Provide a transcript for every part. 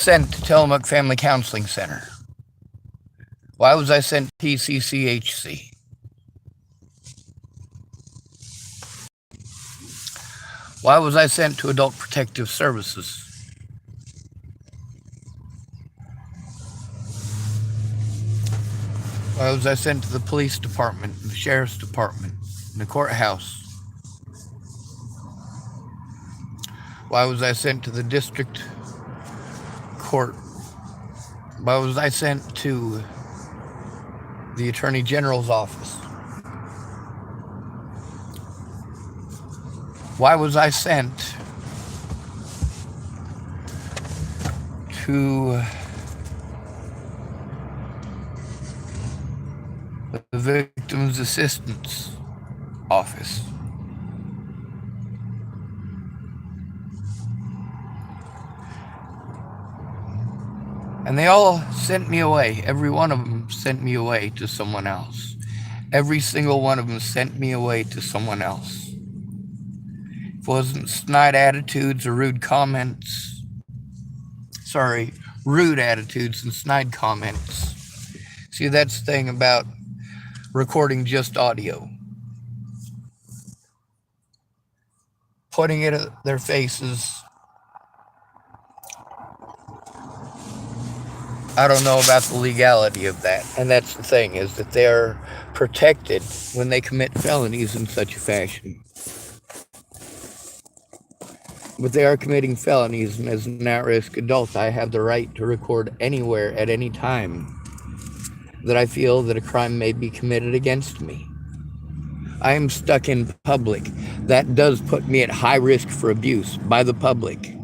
sent to Tillamook Family Counseling Center? Why was I sent to TCCHC? Why was I sent to Adult Protective Services? Why was I sent to the police department, the sheriff's department, the courthouse? Why was I sent to the district court? Why was I sent to the Attorney General's office? Why was I sent to the Victims Assistance Office? And they all sent me away. Every one of them sent me away to someone else. Every single one of them sent me away to someone else. If it wasn't snide attitudes or rude comments, rude attitudes and snide comments. See, that's the thing about recording just audio. Pointing it at their faces. I don't know about the legality of that. And that's the thing, is that they're protected when they commit felonies in such a fashion. But they are committing felonies, and as an at-risk adult, I have the right to record anywhere at any time that I feel that a crime may be committed against me. I am stuck in public. That does put me at high risk for abuse by the public.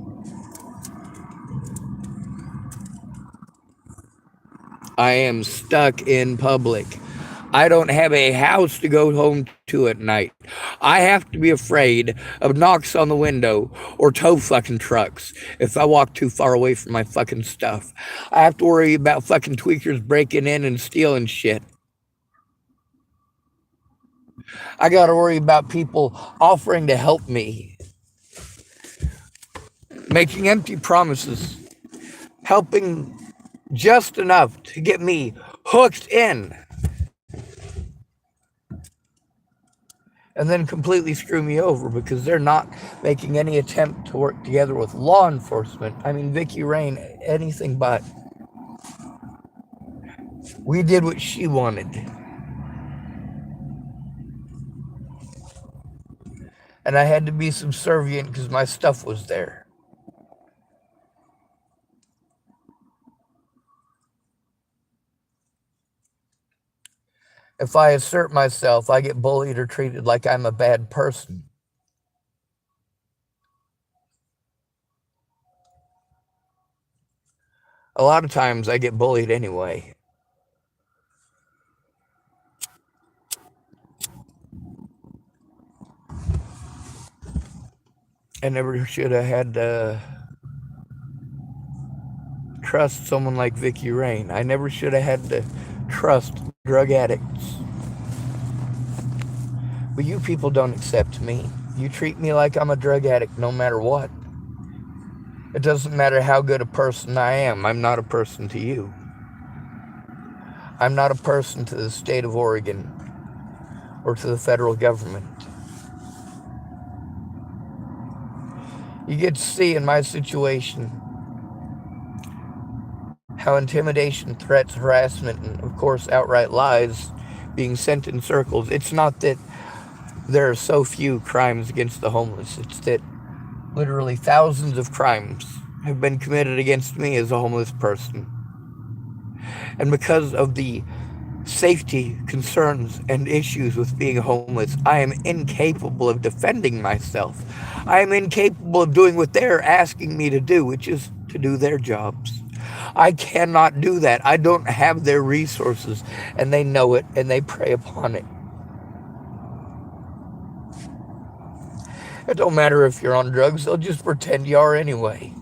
I am stuck in public. I don't have a house to go home to at night. I have to be afraid of knocks on the window or tow fucking trucks if I walk too far away from my fucking stuff. I have to worry about fucking tweakers breaking in and stealing shit. I gotta worry about people offering to help me, making empty promises, helping just enough to get me hooked in, and then completely screw me over because they're not making any attempt to work together with law enforcement. I mean, Vicky Rain, anything but. We did what she wanted. And I had to be subservient because my stuff was there. If I assert myself, I get bullied or treated like I'm a bad person. A lot of times I get bullied anyway. I never should have had to trust someone like Vicky Rain. I never should have had to trust drug addicts. But you people don't accept me. You treat me like I'm a drug addict no matter what. It doesn't matter how good a person I am. I'm not a person to you. I'm not a person to the state of Oregon or to the federal government. You get to see in my situation how intimidation, threats, harassment, and of course outright lies being sent in circles. It's not that there are so few crimes against the homeless. It's that literally thousands of crimes have been committed against me as a homeless person. And because of the safety concerns and issues with being homeless, I am incapable of defending myself. I am incapable of doing what they're asking me to do, which is to do their jobs. I cannot do that. I don't have their resources, and they know it, and they prey upon it. It don't matter if you're on drugs, they'll just pretend you are anyway.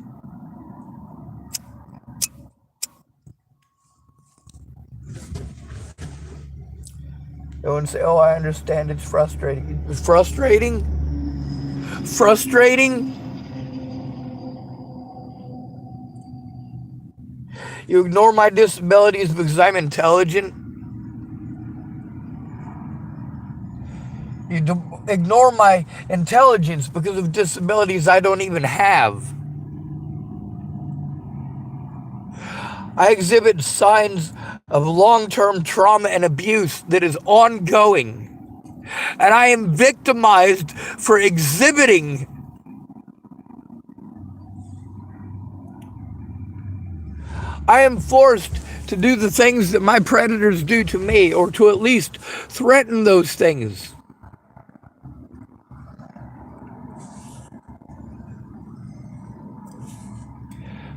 They wouldn't say, oh, I understand, it's frustrating. It's frustrating? Frustrating? You ignore my disabilities because I'm intelligent. You ignore my intelligence because of disabilities I don't even have. I exhibit signs of long-term trauma and abuse that is ongoing. And I am victimized for exhibiting. I am forced to do the things that my predators do to me, or to at least threaten those things.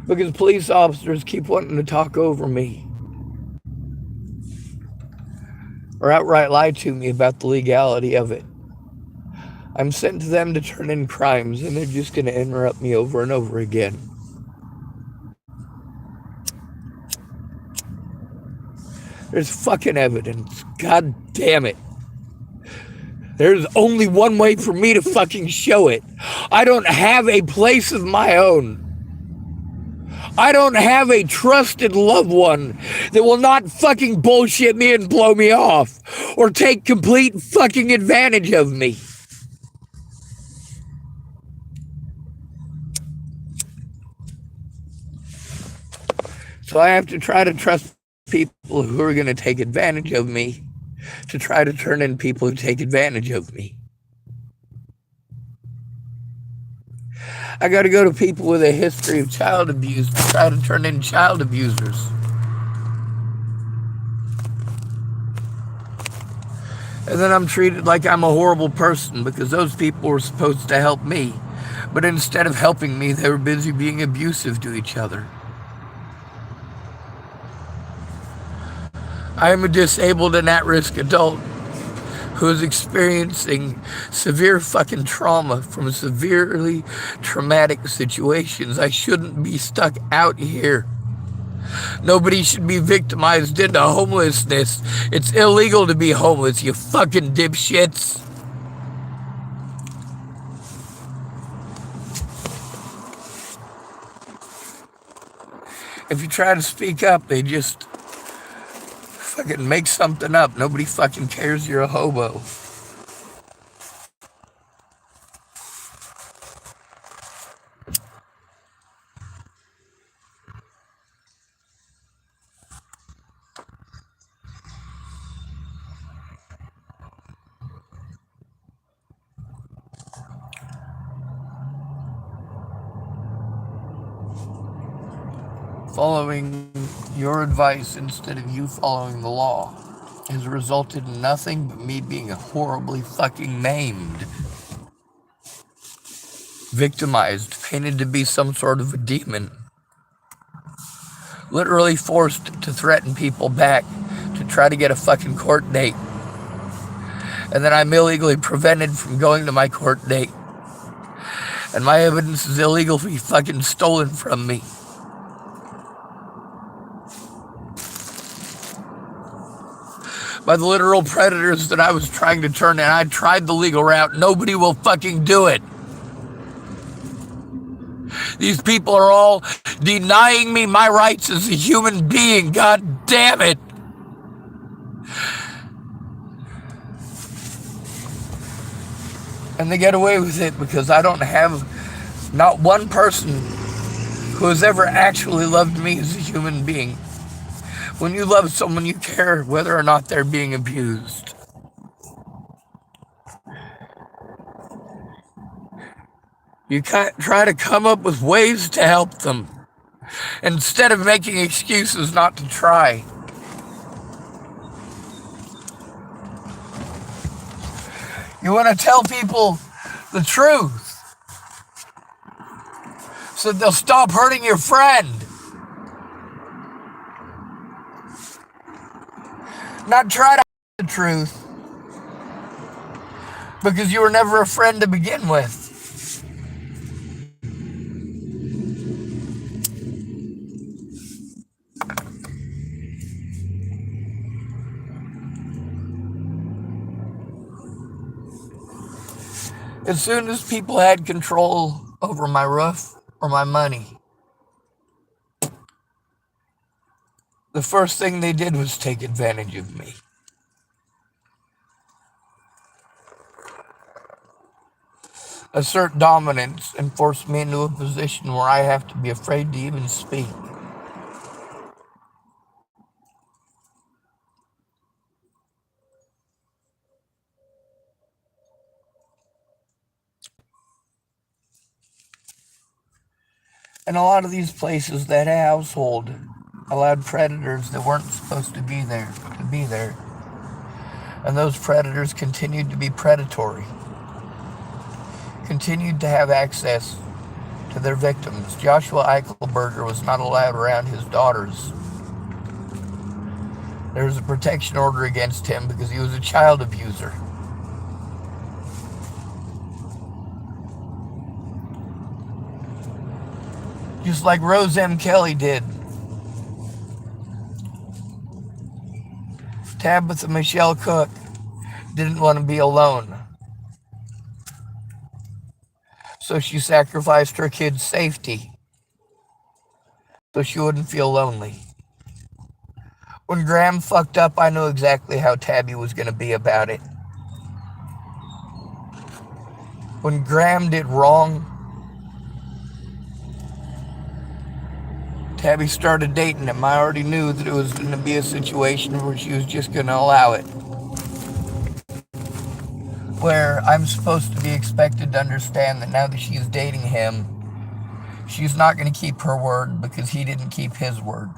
Because police officers keep wanting to talk over me, or outright lie to me about the legality of it. I'm sent to them to turn in crimes, and they're just going to interrupt me over and over again. There's fucking evidence. God damn it. There's only one way for me to fucking show it. I don't have a place of my own. I don't have a trusted loved one that will not fucking bullshit me and blow me off, or take complete fucking advantage of me. So I have to try to trust people who are going to take advantage of me, to try to turn in people who take advantage of me. I got to go to people with a history of child abuse to try to turn in child abusers. And then I'm treated like I'm a horrible person because those people were supposed to help me. But instead of helping me, they were busy being abusive to each other. I am a disabled and at-risk adult who is experiencing severe fucking trauma from severely traumatic situations. I shouldn't be stuck out here. Nobody should be victimized into homelessness. It's illegal to be homeless, you fucking dipshits. If you try to speak up, they just fucking make something up. Nobody fucking cares you're a hobo. Following your advice instead of you following the law has resulted in nothing but me being horribly fucking maimed, victimized, painted to be some sort of a demon, literally forced to threaten people back to try to get a fucking court date. And then I'm illegally prevented from going to my court date. And my evidence is illegally fucking stolen from me. By the literal predators that I was trying to turn in. I tried the legal route. Nobody will fucking do it. These people are all denying me my rights as a human being. God damn it. And they get away with it because I don't have not one person who has ever actually loved me as a human being. When you love someone, you care whether or not they're being abused. You try to come up with ways to help them instead of making excuses not to try. You want to tell people the truth so they'll stop hurting your friend. Not try to hide the truth because you were never a friend to begin with. As soon as people had control over my roof or my money, the first thing they did was take advantage of me. Assert dominance and force me into a position where I have to be afraid to even speak. And a lot of these places, that household allowed predators that weren't supposed to be there. And those predators continued to be predatory, continued to have access to their victims. Joshua Eichelberger was not allowed around his daughters. There was a protection order against him because he was a child abuser. Just like Rose M. Kelly did. Tabitha Michelle Cook didn't want to be alone. So she sacrificed her kids' safety so she wouldn't feel lonely. When Graham fucked up, I knew exactly how Tabby was going to be about it. When Graham did wrong, Tabby started dating him. I already knew that it was going to be a situation where she was just going to allow it. Where I'm supposed to be expected to understand that now that she's dating him, she's not going to keep her word because he didn't keep his word.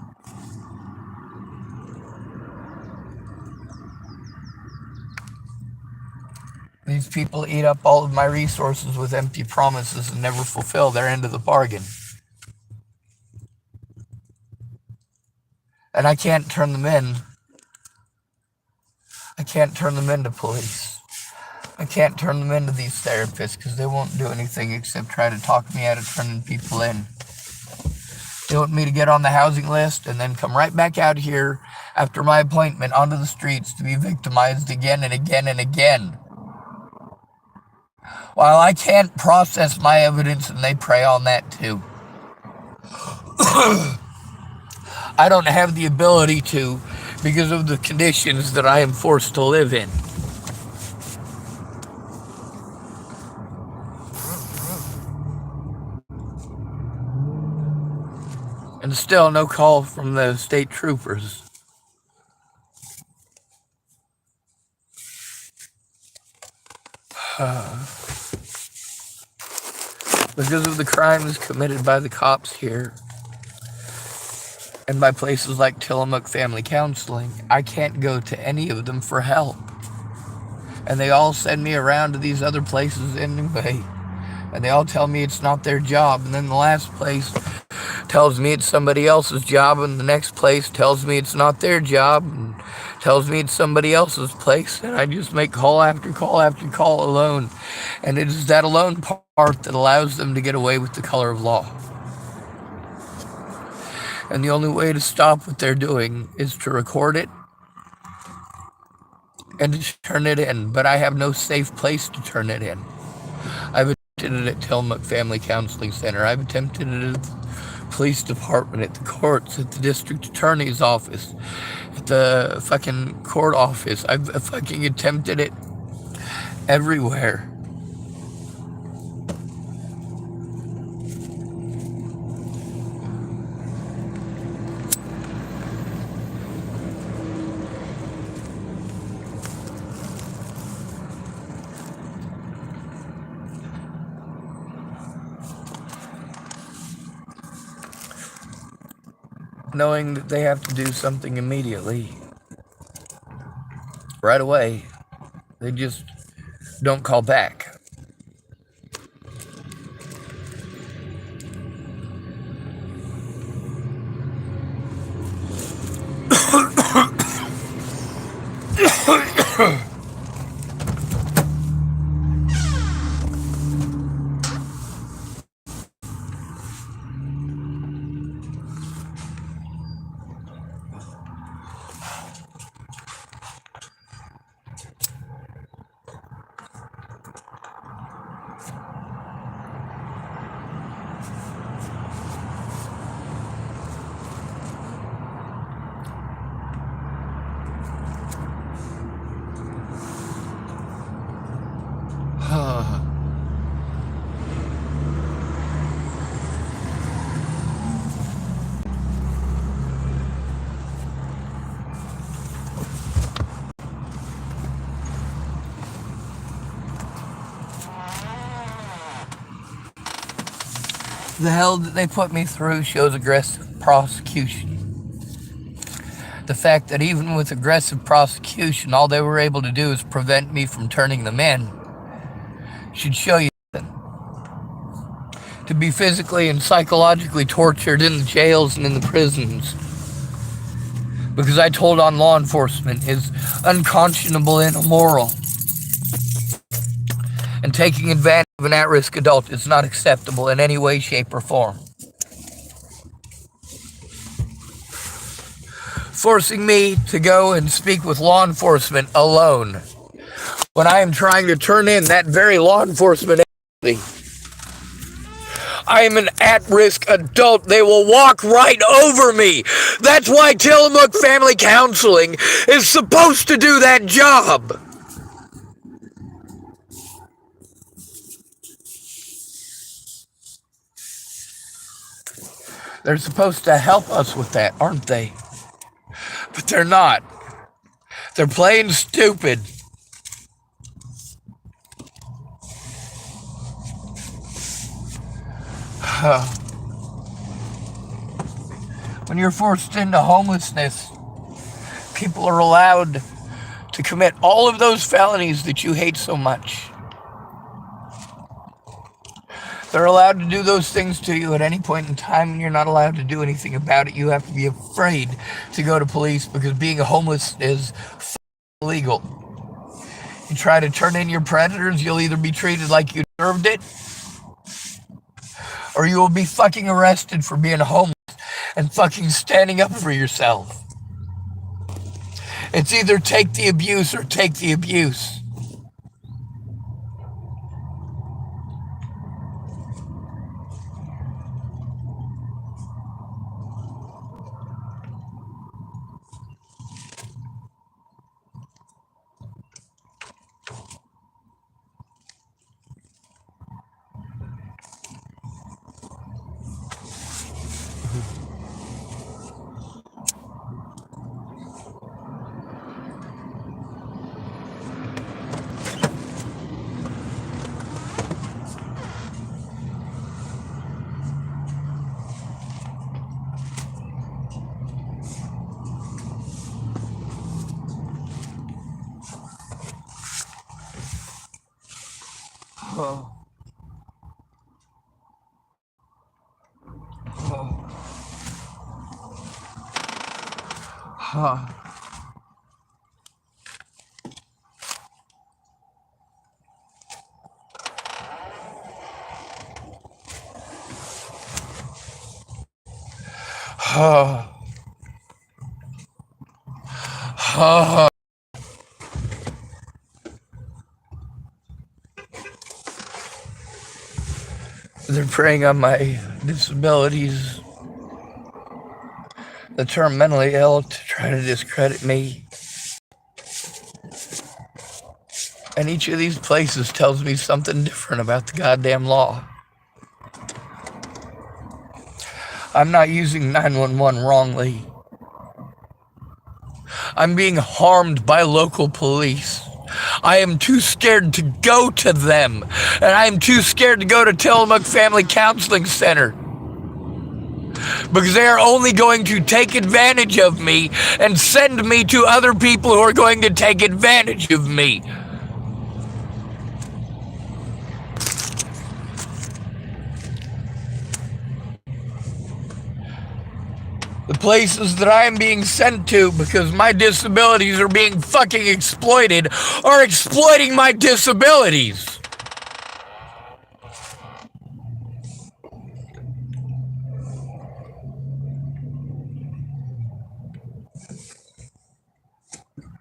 These people eat up all of my resources with empty promises and never fulfill their end of the bargain. And I can't turn them in. I can't turn them into police. I can't turn them into these therapists because they won't do anything except try to talk me out of turning people in. They want me to get on the housing list and then come right back out here after my appointment onto the streets to be victimized again and again and again. While I can't process my evidence and they prey on that too. I don't have the ability to because of the conditions that I am forced to live in. And still no call from the state troopers. Because of the crimes committed by the cops here and by places like Tillamook Family Counseling, I can't go to any of them for help. And they all send me around to these other places anyway. And they all tell me it's not their job. And then the last place tells me it's somebody else's job. And the next place tells me it's not their job. And tells me it's somebody else's place. And I just make call after call after call alone. And it is that alone part that allows them to get away with the color of law. And the only way to stop what they're doing is to record it and to turn it in. But I have no safe place to turn it in. I've attempted it at Tillamook Family Counseling Center. I've attempted it at the police department, at the courts, at the district attorney's office, at the fucking court office. I've fucking attempted it everywhere. Knowing that they have to do something immediately. Right away. They just don't call back. The hell that they put me through shows aggressive prosecution. The fact that even with aggressive prosecution, all they were able to do is prevent me from turning them in should show you something. To be physically and psychologically tortured in the jails and in the prisons because I told on law enforcement is unconscionable and immoral. And taking advantage of an at-risk adult is not acceptable in any way, shape, or form. Forcing me to go and speak with law enforcement alone when I am trying to turn in that very law enforcement agency. I am an at-risk adult. They will walk right over me. That's why Tillamook Family Counseling is supposed to do that job. They're supposed to help us with that, aren't they? But they're not. They're plain stupid. When you're forced into homelessness, people are allowed to commit all of those felonies that you hate so much. They're allowed to do those things to you at any point in time, and you're not allowed to do anything about it. You have to be afraid to go to police because being homeless is illegal. You try to turn in your predators, you'll either be treated like you deserved it, or you will be fucking arrested for being homeless and fucking standing up for yourself. It's either take the abuse or take the abuse. Oh. Oh. They're preying on my disabilities, the term mentally ill, to try to discredit me. And each of these places tells me something different about the goddamn law. I'm not using 911 wrongly. I'm being harmed by local police. I am too scared to go to them, and I am too scared to go to Tillamook Family Counseling Center because they are only going to take advantage of me and send me to other people who are going to take advantage of me. The places that I am being sent to because my disabilities are being fucking exploited are exploiting my disabilities.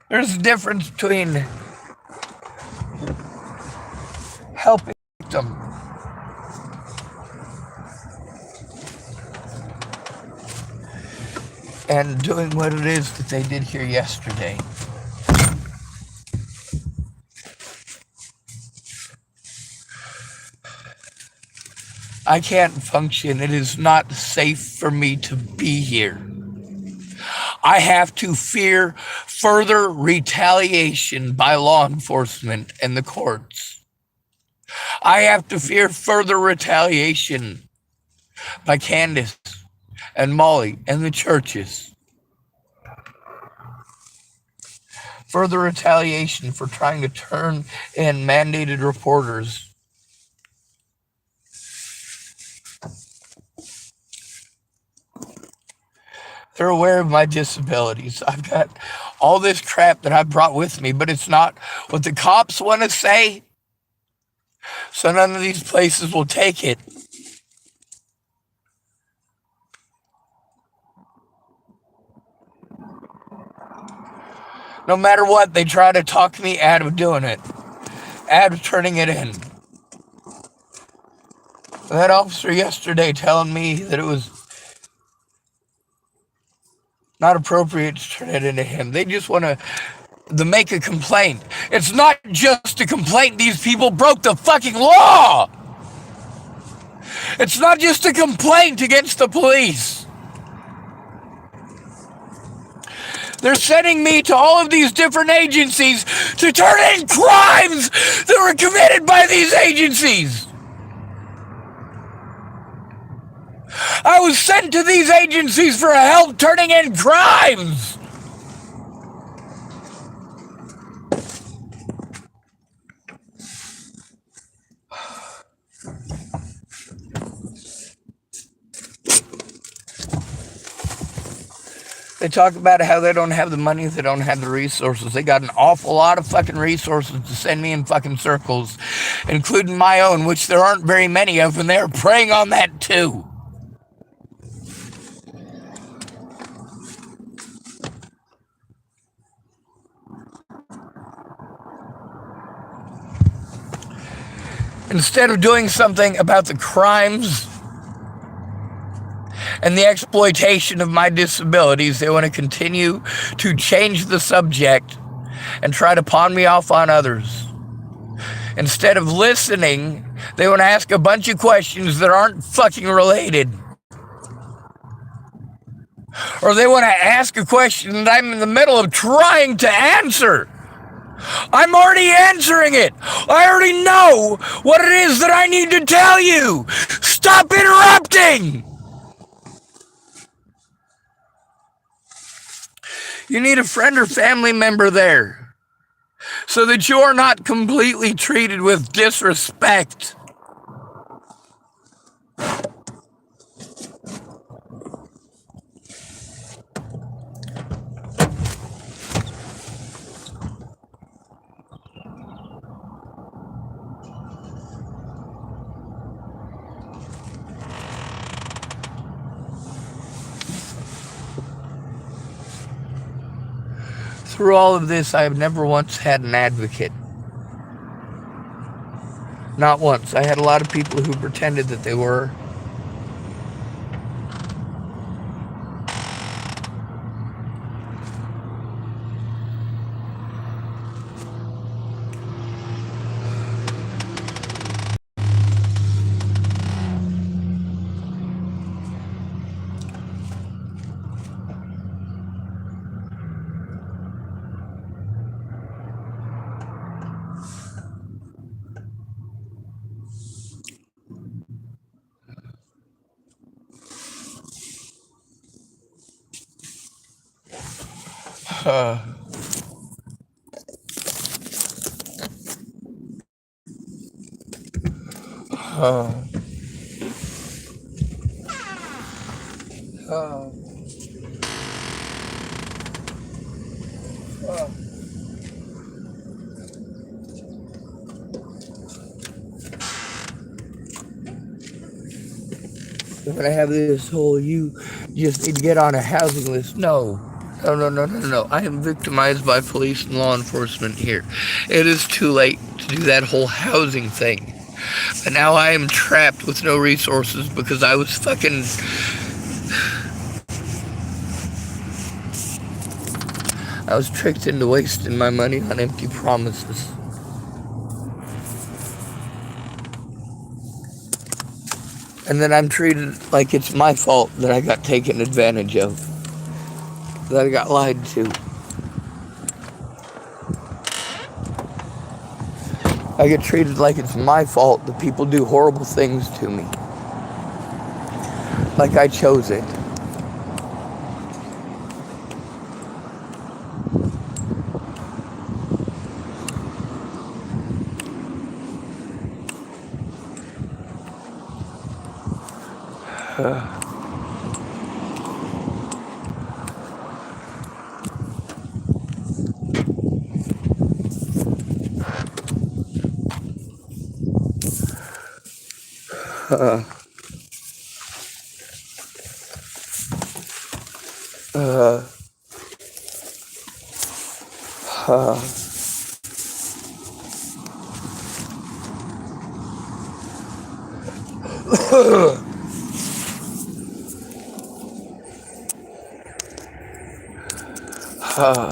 There's a difference between helping a victim and doing what it is that they did here yesterday. I can't function. It is not safe for me to be here. I have to fear further retaliation by law enforcement and the courts. I have to fear further retaliation by Candace and Molly and the churches. Further retaliation for trying to turn in mandated reporters. They're aware of my disabilities. I've got all this crap that I brought with me, but it's not what the cops want to say. So none of these places will take it. No matter what, they try to talk me out of doing it, out of turning it in. That officer yesterday telling me that it was not appropriate to turn it into him. They just want to make a complaint. It's not just a complaint. These people broke the fucking law. It's not just a complaint against the police. They're sending me to all of these different agencies to turn in crimes that were committed by these agencies. I was sent to these agencies for help turning in crimes. They talk about how they don't have the money, they don't have the resources. They got an awful lot of fucking resources to send me in fucking circles, including my own, which there aren't very many of, and they're preying on that too. Instead of doing something about the crimes and the exploitation of my disabilities, they want to continue to change the subject and try to pawn me off on others. Instead of listening, they want to ask a bunch of questions that aren't fucking related. Or they want to ask a question that I'm in the middle of trying to answer. I'm already answering it. I already know what it is that I need to tell you. Stop interrupting. You need a friend or family member there so that you are not completely treated with disrespect. Through all of this, I have never once had an advocate. Not once. I had a lot of people who pretended that they were. When I have this whole, you just need to get on a housing list. No. I am victimized by police and law enforcement here. It is too late to do that whole housing thing. But now I am trapped with no resources because I was fucking... I was tricked into wasting my money on empty promises. And then I'm treated like it's my fault that I got taken advantage of. That I got lied to. I get treated like it's my fault that people do horrible things to me. Like I chose it. Uh, uh, uh, uh, uh,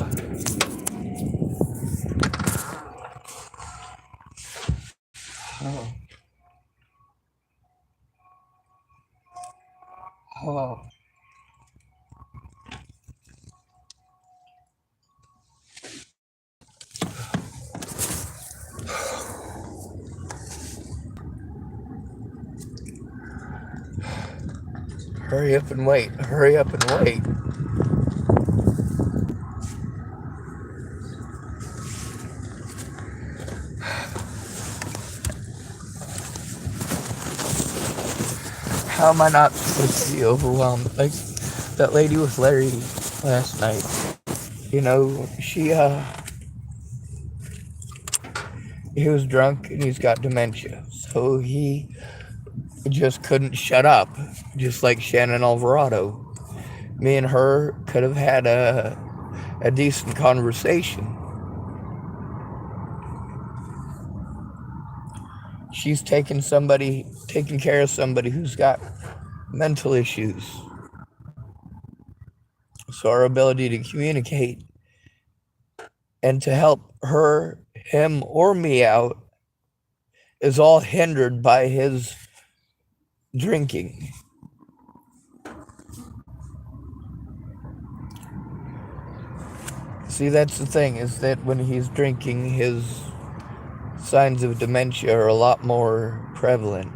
hurry up and wait. Hurry up and wait. How am I not supposed to be overwhelmed? Like that lady with Larry last night. You know, he was drunk and he's got dementia. So he just couldn't shut up. Just like Shannon Alvarado. Me and her could have had a decent conversation. She's taking care of somebody who's got mental issues. So our ability to communicate and to help her, him, or me out is all hindered by his drinking. See, that's the thing, is that when he's drinking, his signs of dementia are a lot more prevalent.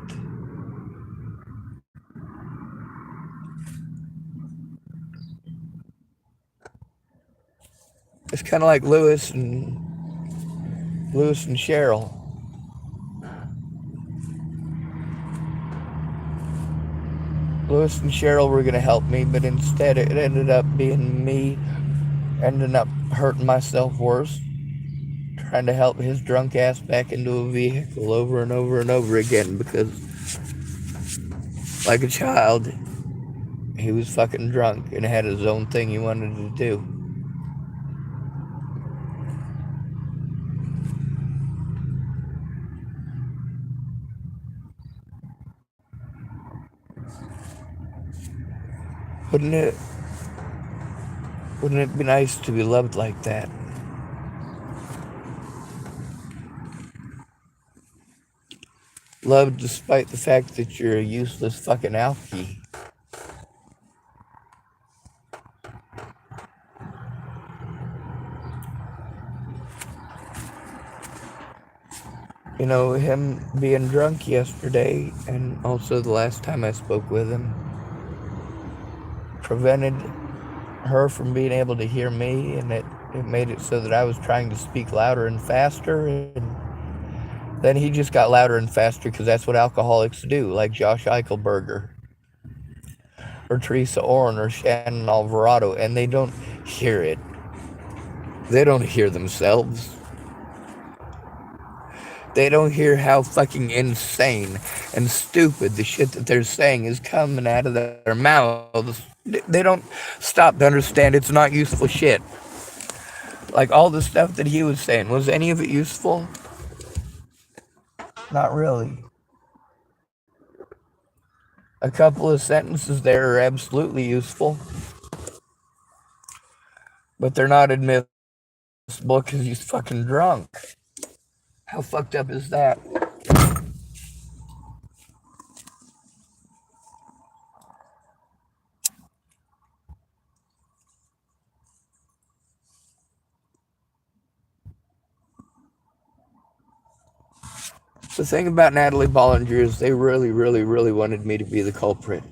It's kind of like Lewis and Cheryl. Lewis and Cheryl were gonna help me, but instead it ended up being me ending up hurting myself worse, trying to help his drunk ass back into a vehicle over and over and over again because, like a child, he was fucking drunk and had his own thing he wanted to do. Wouldn't it wouldn't it be nice to be loved like that? Loved despite the fact that you're a useless fucking alkie. You know, him being drunk yesterday and also the last time I spoke with him prevented her from being able to hear me, and it made it so that I was trying to speak louder and faster, and then he just got louder and faster because that's what alcoholics do, like Josh Eichelberger or Teresa Orn or Shannon Alvarado, and they don't hear it. They don't hear themselves. They don't hear how fucking insane and stupid the shit that they're saying is coming out of their mouths. They don't stop to understand it's not useful shit. Like all the stuff that he was saying, was any of it useful? Not really. A couple of sentences there are absolutely useful, but they're not admissible because he's fucking drunk. How fucked up is that? The thing about Natalie Bollinger is they really, really, really wanted me to be the culprit.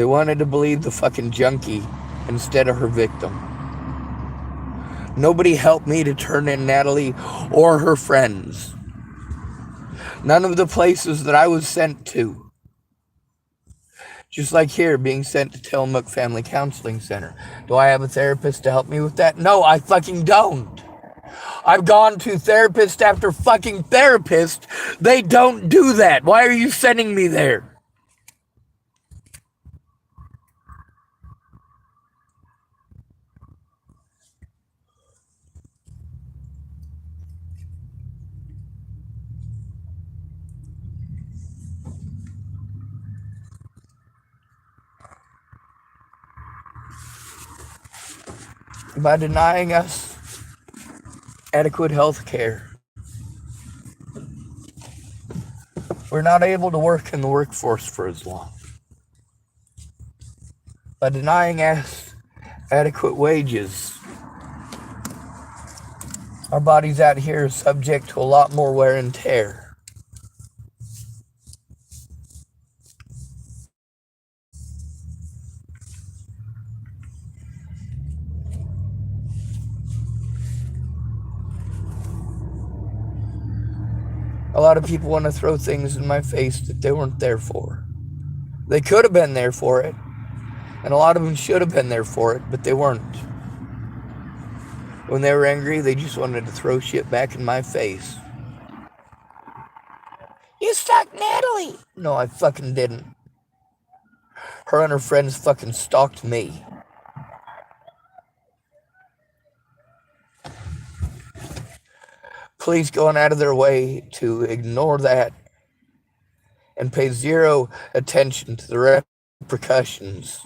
They wanted to believe the fucking junkie instead of her victim. Nobody helped me to turn in Natalie or her friends. None of the places that I was sent to. Just like here, being sent to Tillamook Family Counseling Center. Do I have a therapist to help me with that? No, I fucking don't. I've gone to therapist after fucking therapist. They don't do that. Why are you sending me there? By denying us adequate health care. We're not able to work in the workforce for as long. By denying us adequate wages, our bodies out here are subject to a lot more wear and tear. A lot of people want to throw things in my face that they weren't there for. They could have been there for it, and a lot of them should have been there for it, but they weren't. When they were angry, they just wanted to throw shit back in my face. You stalked Natalie! No, I fucking didn't. Her and her friends fucking stalked me. Police going out of their way to ignore that and pay zero attention to the repercussions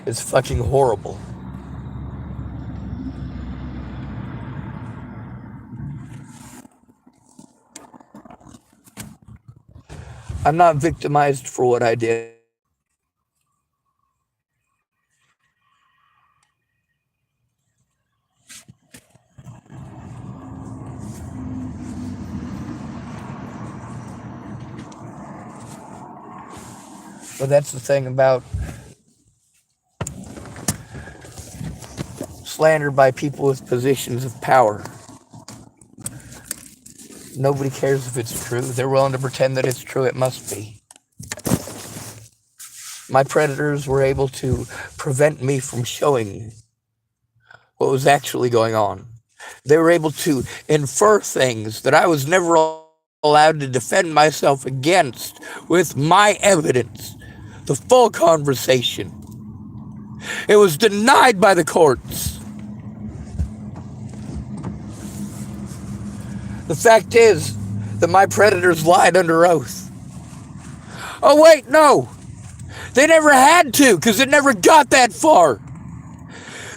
is fucking horrible. I'm not victimized for what I did. But that's the thing about slander by people with positions of power. Nobody cares if it's true. They're willing to pretend that it's true. It must be. My predators were able to prevent me from showing what was actually going on. They were able to infer things that I was never allowed to defend myself against with my evidence. The full conversation. It was denied by the courts. The fact is that my predators lied under oath. Oh wait, no. They never had to, because it never got that far.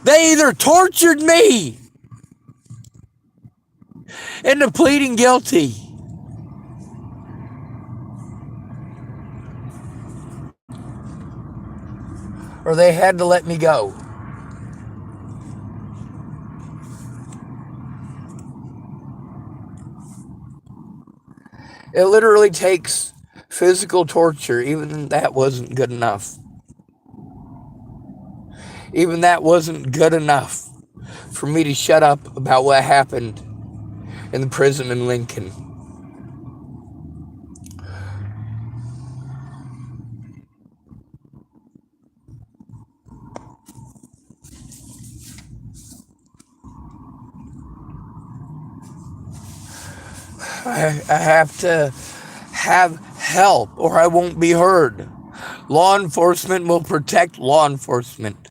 They either tortured me into pleading guilty, or they had to let me go. It literally takes physical torture. Even that wasn't good enough. Even that wasn't good enough for me to shut up about what happened in the prison in Lincoln. I have to have help or I won't be heard. Law enforcement will protect law enforcement.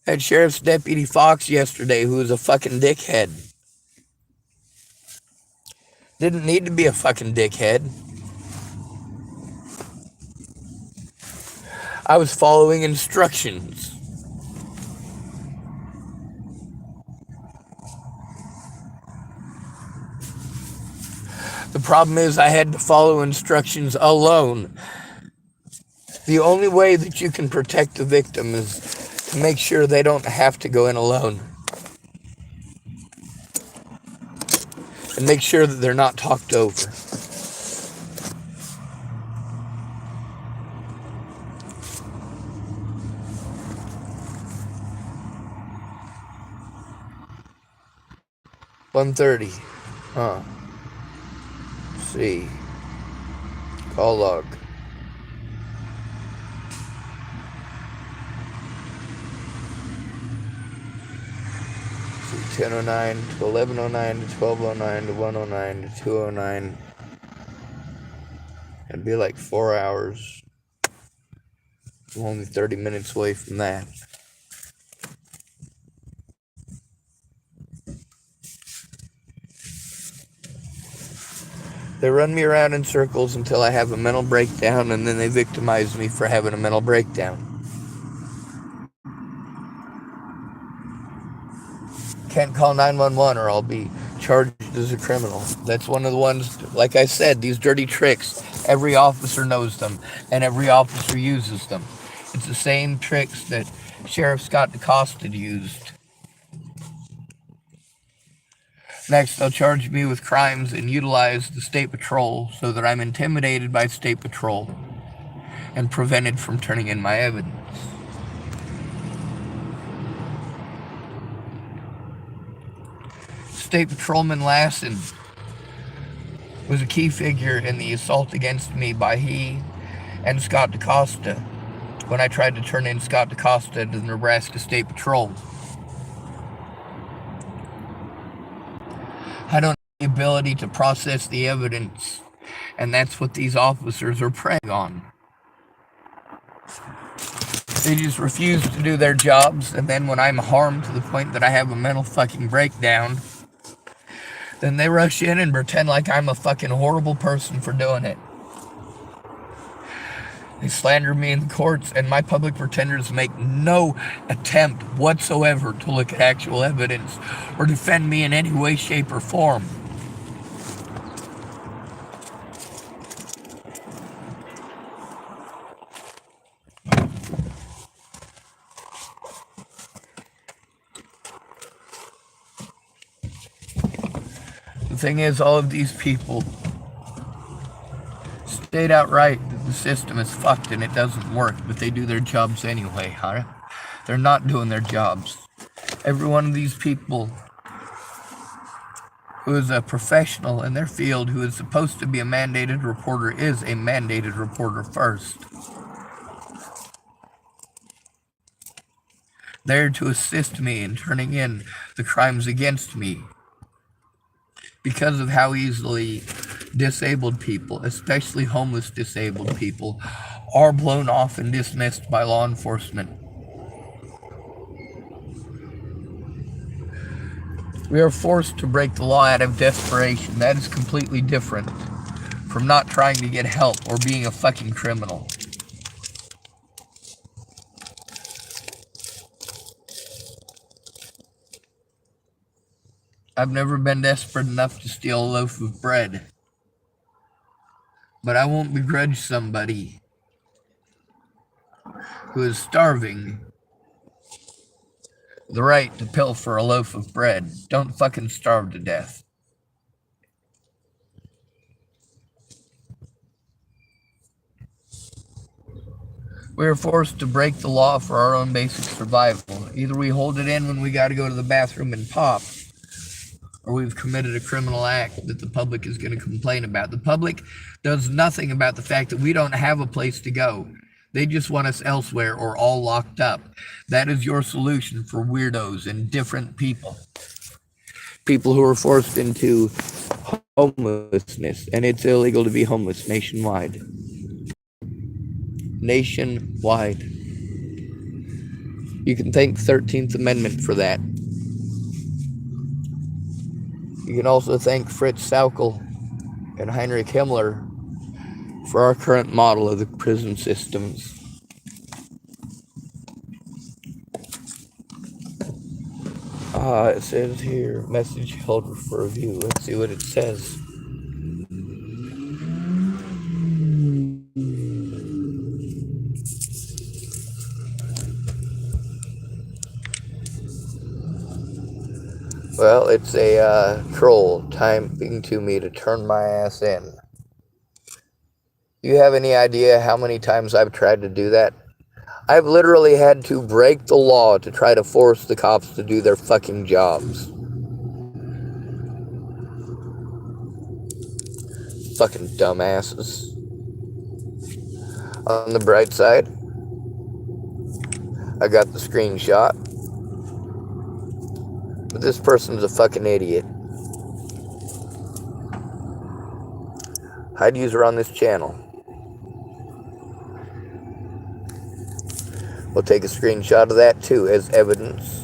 I had Sheriff's Deputy Fox yesterday, who was a fucking dickhead. Didn't need to be a fucking dickhead. I was following instructions. The problem is I had to follow instructions alone. The only way that you can protect the victim is to make sure they don't have to go in alone. And make sure that they're not talked over. 1:30. Huh. See. Call log. See, 10:09 to 11:09 to 12:09 to 1:09 to 2:09. It'd be like 4 hours. I'm only 30 minutes away from that. They run me around in circles until I have a mental breakdown, and then they victimize me for having a mental breakdown. Can't call 911 or I'll be charged as a criminal. That's one of the ones, like I said, these dirty tricks. Every officer knows them, and every officer uses them. It's the same tricks that Sheriff Scott DeCosta used. Next, they'll charge me with crimes and utilize the State Patrol so that I'm intimidated by State Patrol and prevented from turning in my evidence. State Patrolman Lassen was a key figure in the assault against me by he and Scott DeCosta when I tried to turn in Scott DeCosta to the Nebraska State Patrol. I don't have the ability to process the evidence, and that's what these officers are preying on. They just refuse to do their jobs, and then when I'm harmed to the point that I have a mental fucking breakdown, then they rush in and pretend like I'm a fucking horrible person for doing it. They slander me in the courts, and my public pretenders make no attempt whatsoever to look at actual evidence or defend me in any way, shape, or form. The thing is, all of these people state outright that the system is fucked and it doesn't work, but they do their jobs anyway, huh? They're not doing their jobs. Every one of these people who is a professional in their field, who is supposed to be a mandated reporter, is a mandated reporter first. There to assist me in turning in the crimes against me. Because of how easily disabled people, especially homeless disabled people, are blown off and dismissed by law enforcement. We are forced to break the law out of desperation. That is completely different from not trying to get help or being a fucking criminal. I've never been desperate enough to steal a loaf of bread, but I won't begrudge somebody who is starving the right to pilfer a loaf of bread. Don't fucking starve to death. We are forced to break the law for our own basic survival. Either we hold it in when we gotta go to the bathroom and pop, or we've committed a criminal act that the public is going to complain about. The public does nothing about the fact that we don't have a place to go. They just want us elsewhere or all locked up. That is your solution for weirdos and different people. People who are forced into homelessness, and it's illegal to be homeless nationwide. Nationwide. You can thank 13th Amendment for that. You can also thank Fritz Sauckel and Heinrich Himmler for our current model of the prison systems. It says here, message held for review. Let's see what it says. Well, it's a troll typing to me to turn my ass in. Do you have any idea how many times I've tried to do that? I've literally had to break the law to try to force the cops to do their fucking jobs. Fucking dumbasses. On the bright side, I got the screenshot. But this person's a fucking idiot. I'd use her on this channel. We'll take a screenshot of that too as evidence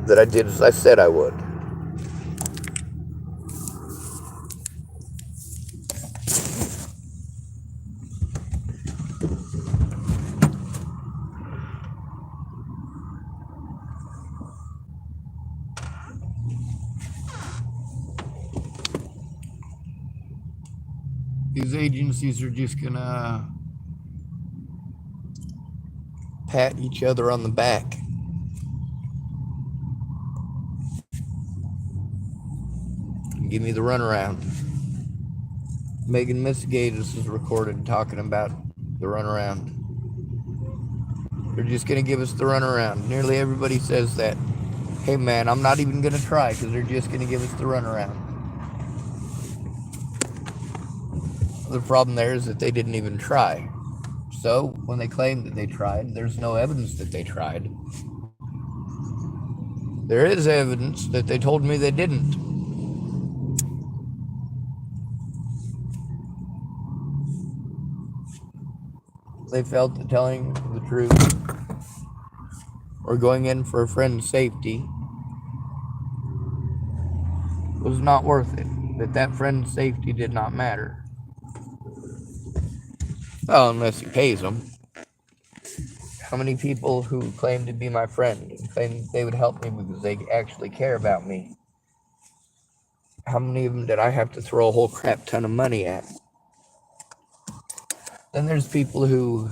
that I did as I said I would. These agencies are just gonna pat each other on the back. And give me the runaround. Megan Mistigatus is recorded talking about the runaround. They're just gonna give us the runaround. Nearly everybody says that. Hey man, I'm not even gonna try because they're just gonna give us the runaround. The problem there is that they didn't even try. So, when they claim that they tried, there's no evidence that they tried. There is evidence that they told me they didn't. They felt that telling the truth or going in for a friend's safety was not worth it. That friend's safety did not matter. Well, unless he pays them. How many people who claim to be my friend and claim they would help me because they actually care about me? How many of them did I have to throw a whole crap ton of money at? Then there's people who,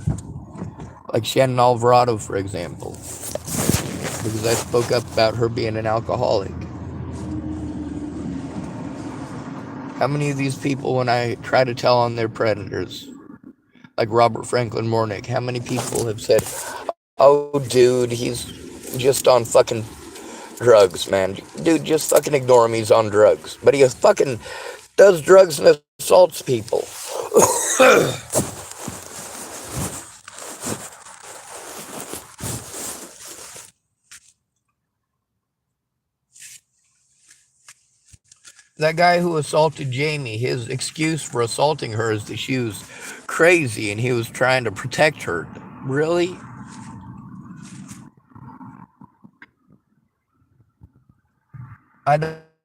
like Shannon Alvarado, for example, because I spoke up about her being an alcoholic. How many of these people, when I try to tell on their predators, like Robert Franklin Mornick, how many people have said, oh, dude, he's just on fucking drugs, man. Dude, just fucking ignore him, he's on drugs. But he fucking does drugs and assaults people. That guy who assaulted Jamie, his excuse for assaulting her is that she was crazy and he was trying to protect her. Really? I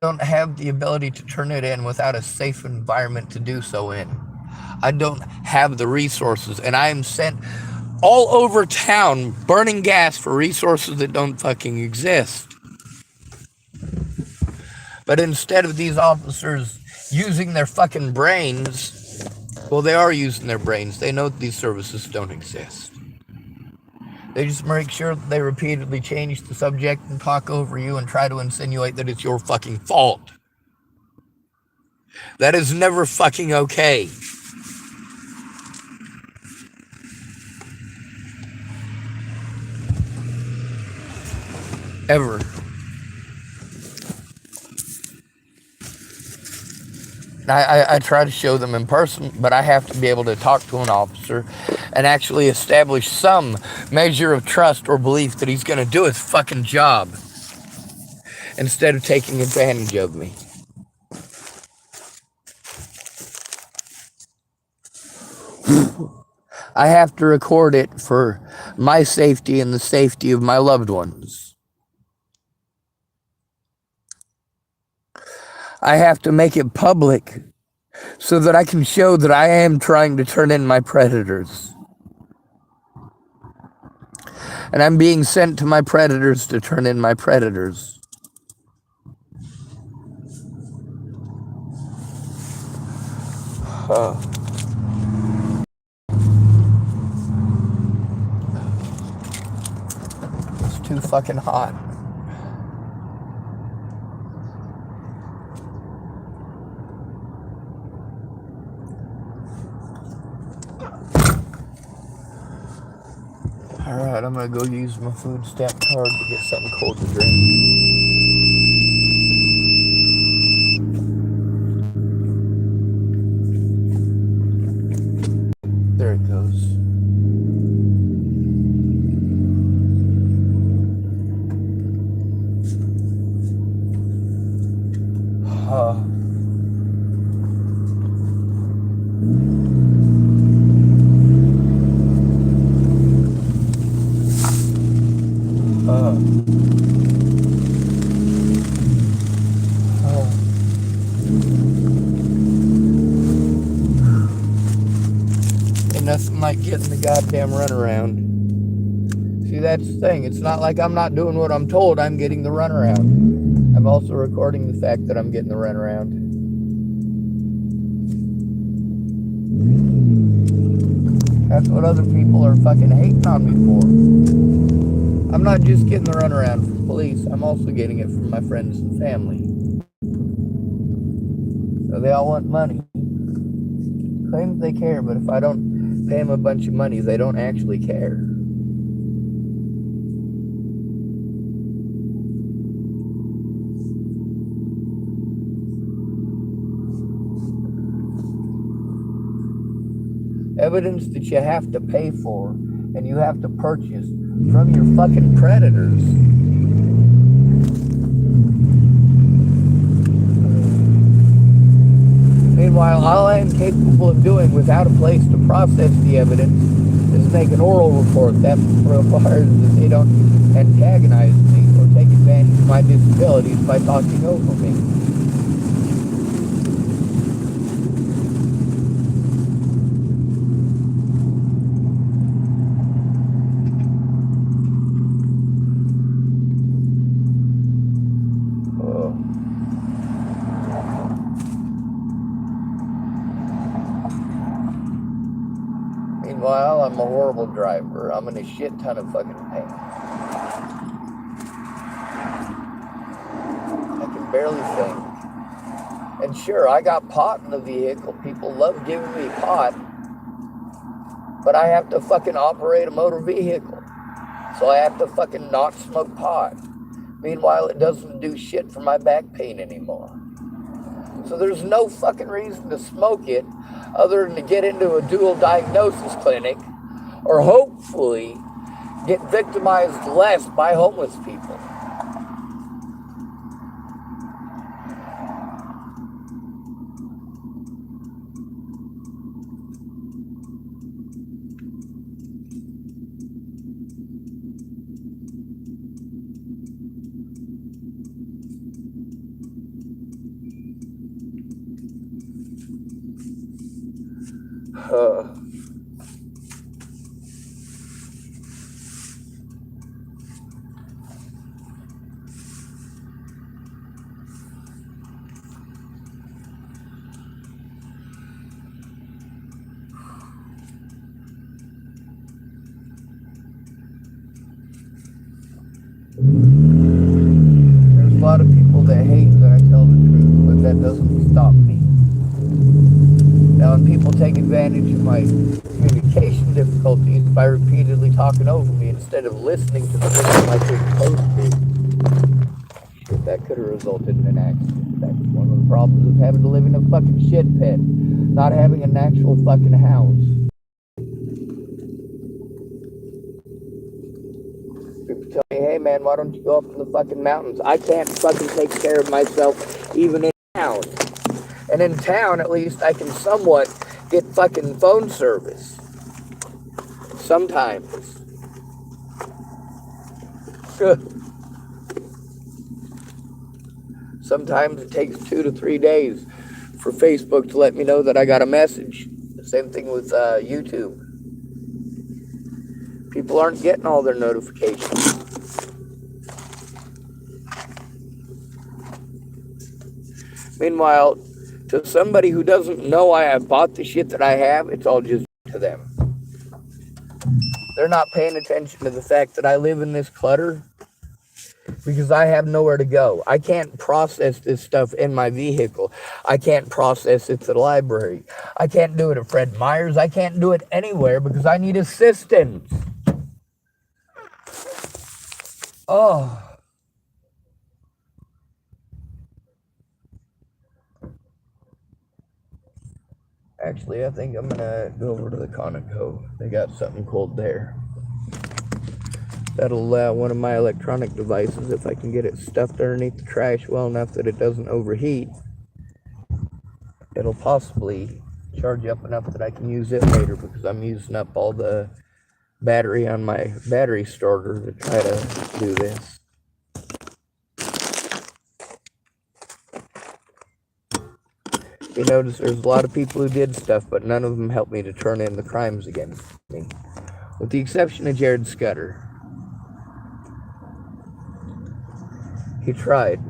don't have the ability to turn it in without a safe environment to do so in. I don't have the resources, and I am sent all over town burning gas for resources that don't fucking exist. But instead of these officers using their fucking brains, well, they are using their brains. They know that these services don't exist. They just make sure that they repeatedly change the subject and talk over you and try to insinuate that it's your fucking fault. That is never fucking okay. Ever. I try to show them in person, but I have to be able to talk to an officer and actually establish some measure of trust or belief that he's going to do his fucking job instead of taking advantage of me. I have to record it for my safety and the safety of my loved ones. I have to make it public so that I can show that I am trying to turn in my predators. And I'm being sent to my predators to turn in my predators. It's too fucking hot. Alright, I'm gonna go use my food stamp card to get something cold to drink. Ain't nothing like getting the goddamn runaround. See, that's the thing. It's not like I'm not doing what I'm told. I'm getting the runaround. I'm also recording the fact that I'm getting the runaround. That's what other people are fucking hating on me for. I'm not just getting the runaround from police. I'm also getting it from my friends and family. So they all want money. Claim that they care, but if I don't pay them a bunch of money, they don't actually care. Evidence that you have to pay for and you have to purchase from your fucking creditors. Meanwhile, all I am capable of doing without a place to process the evidence is make an oral report that requires that they don't antagonize me or take advantage of my disabilities by talking over me. Meanwhile, I'm a horrible driver. I'm in a shit ton of fucking pain. I can barely think. And sure, I got pot in the vehicle. People love giving me pot. But I have to fucking operate a motor vehicle. So I have to fucking not smoke pot. Meanwhile, it doesn't do shit for my back pain anymore. So there's no fucking reason to smoke it other than to get into a dual diagnosis clinic or hopefully get victimized less by homeless people. There's a lot of people that hate that I tell the truth, but that doesn't stop me. Now, when people take advantage of my communication difficulties by repeatedly talking over me instead of listening to the things like they're supposed to, shit, that could have resulted in an accident. That's one of the problems of having to live in a fucking shit pit, not having an actual fucking house. People tell me, hey man, why don't you go up in the fucking mountains? I can't fucking take care of myself even in town. And in town, at least, I can somewhat get fucking phone service. Sometimes. Sometimes it takes 2 to 3 days for Facebook to let me know that I got a message. The same thing with YouTube. People aren't getting all their notifications. Meanwhile, to somebody who doesn't know I have bought the shit that I have, it's all just to them. They're not paying attention to the fact that I live in this clutter because I have nowhere to go. I can't process this stuff in my vehicle. I can't process it to the library. I can't do it at Fred Meyer's. I can't do it anywhere because I need assistance. Oh. Actually, I think I'm gonna go over to the Conoco. They got something cold there. That'll allow one of my electronic devices, if I can get it stuffed underneath the trash well enough that it doesn't overheat, it'll possibly charge up enough that I can use it later because I'm using up all the battery on my battery starter to try to do this. You notice there's a lot of people who did stuff, but none of them helped me to turn in the crimes against me. With the exception of Jared Scudder. He tried.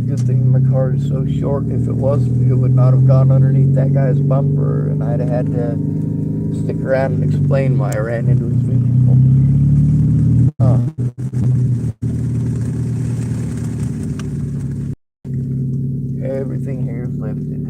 Good thing my car is so short. If it wasn't, it would not have gone underneath that guy's bumper, and I'd have had to stick around and explain why I ran into his vehicle. Everything here is lifted.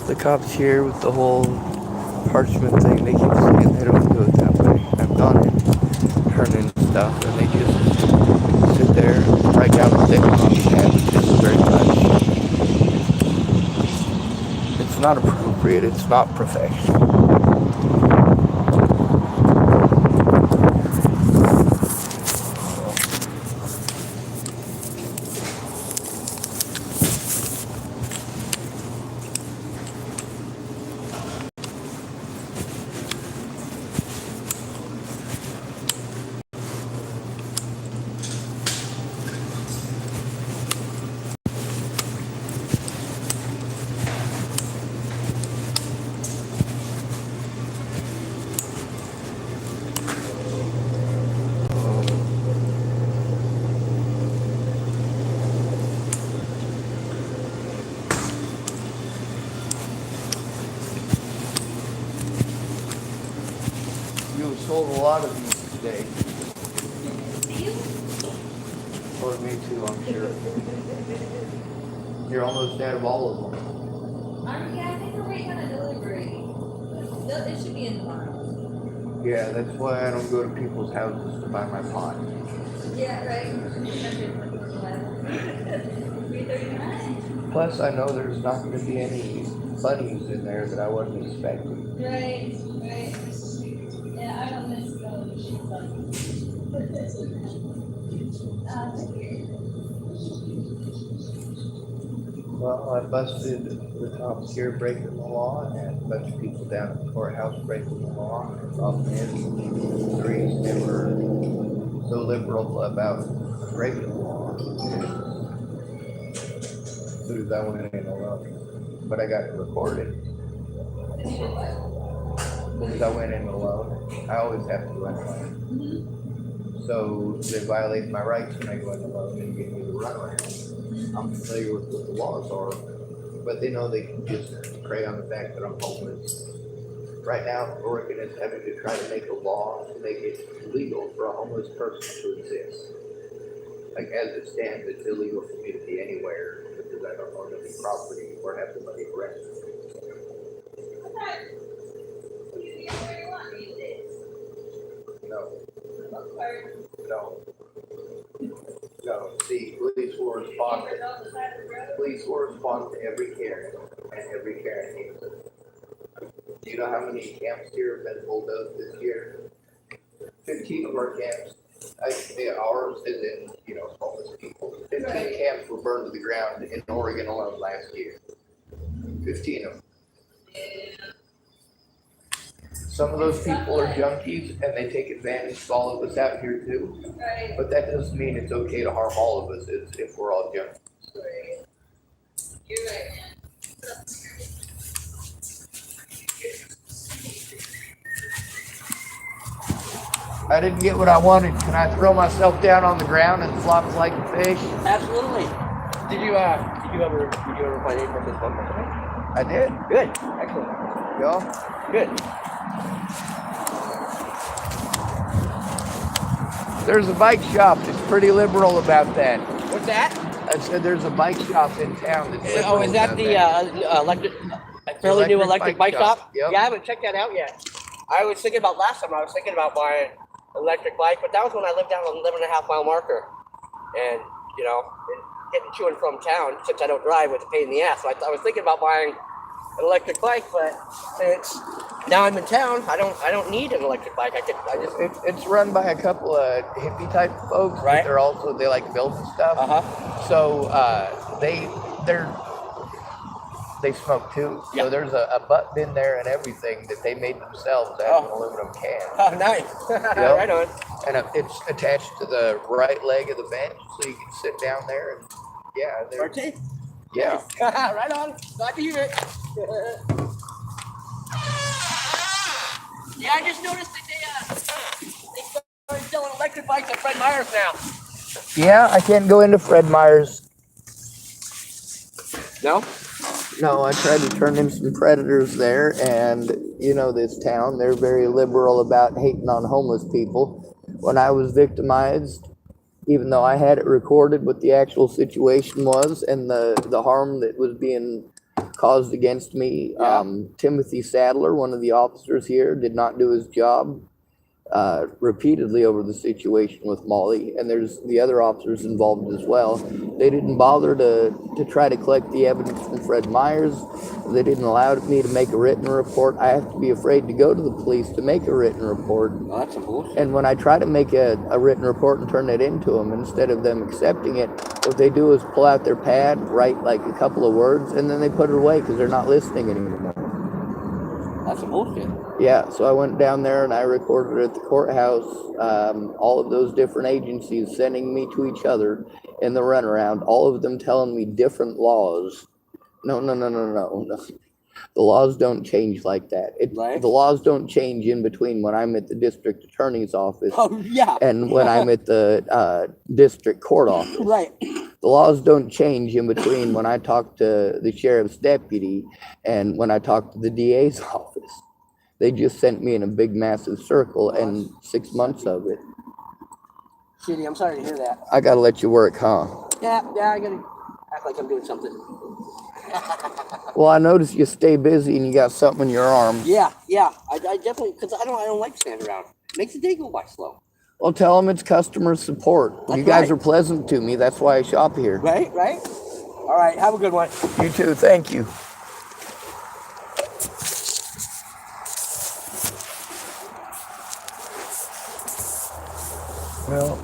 The cops here with the whole parchment thing, they keep saying they don't do it that way. I've gone in, turn in stuff, and they just sit there and write down a thing on the pad. It's very much. It's not appropriate. It's not professional. You sold a lot of these today. You? Or me too, I'm sure. You're almost out of all of them. Yeah, I think we're waiting on a delivery. It should be in tomorrow. Yeah, that's why I don't go to people's houses to buy my pot. Yeah, right. 339. Plus, I know there's not going to be any bunnies in there that I wasn't expecting. Right. Yeah, I don't necessarily shoot Well, I busted the cops here breaking the law and a bunch of people down at the courthouse breaking the law. And the problem is, the reason they were so liberal about breaking the law as soon as I went in alone. But I got it recorded. As soon as I went in alone, I always have to run away. So they violate my rights when I go in alone and give me the runaround. I'm familiar with what the laws are, but they know they can just prey on the fact that I'm homeless. Right now, Oregon is having to try to make a law to make it legal for a homeless person to exist. Like as it stands, it's illegal for me to be anywhere because I don't own any property or have the money to rent. Okay. You can get where you want these days. No, For the most part. no. See, police will respond. Cameras on the side of the road. Police will respond to every Karen, and every Karen needs it. Do you know how many camps here have been bulldozed this year? 15 of our camps, ours is in, homeless people. 15 camps were burned to the ground in Oregon alone last year. 15 of them. Some of those people are junkies and they take advantage of all of us out here too. Right. But that doesn't mean it's okay to harm all of us if we're all junkies. Right. You're right, man. I didn't get what I wanted. Can I throw myself down on the ground and flop like a fish? Absolutely. Did you ever find any from this book or something? I did. Good. Excellent. Yeah. Good. There's a bike shop that's pretty liberal about that. What's that? I said there's a bike shop in town that's liberal. Oh, is that about the electric, fairly new electric bike shop? Yep. Yeah, I haven't checked that out yet. I was thinking about last time. I was thinking about buying an electric bike, but that was when I lived down on the 11.5 mile marker, and getting to and from town since I don't drive was a pain in the ass. So I was thinking about buying an electric bike, but since now I'm in town, I don't need an electric bike. It's run by a couple of hippie type folks, right? But they like building stuff. So they smoke too. Yeah. So there's a button in there and everything that they made themselves out of an aluminum can. Oh, nice. Yep. Right on. And it's attached to the right leg of the bench, so you can sit down there and RT? Yeah. Right on. Glad to hear it. Yeah, I just noticed that they started selling electric bikes at Fred Meyer's now. Yeah, I can't go into Fred Meyer's. No? No, I tried to turn in some predators there, and this town, they're very liberal about hating on homeless people. When I was victimized, even though I had it recorded what the actual situation was and the harm that was being caused against me, Timothy Sadler, one of the officers here, did not do his job repeatedly over the situation with Molly, and there's the other officers involved as well. They didn't bother to try to collect the evidence from Fred Meyer's. They didn't allow me to make a written report. I have to be afraid to go to the police to make a written report. Oh, that's some bullshit. And when I try to make a written report and turn it into them, instead of them accepting it, what they do is pull out their pad, write like a couple of words, and then they put it away because they're not listening anymore. That's some bullshit. Yeah, so I went down there and I recorded it at the courthouse, all of those different agencies sending me to each other in the runaround, all of them telling me different laws. No. The laws don't change like that. Right. The laws don't change in between when I'm at the district attorney's office and when I'm at the district court office. Right. The laws don't change in between when I talk to the sheriff's deputy and when I talk to the DA's office. They just sent me in a big, massive circle and 6 months of it. Shitty, I'm sorry to hear that. I gotta let you work, huh? Yeah, I gotta act like I'm doing something. Well, I noticed you stay busy and you got something in your arm. Yeah. I definitely, because I don't like standing around. Makes the day go by slow. Well, tell them it's customer support. That's you guys right. are pleasant to me. That's why I shop here. Right. All right, have a good one. You too. Thank you. Well,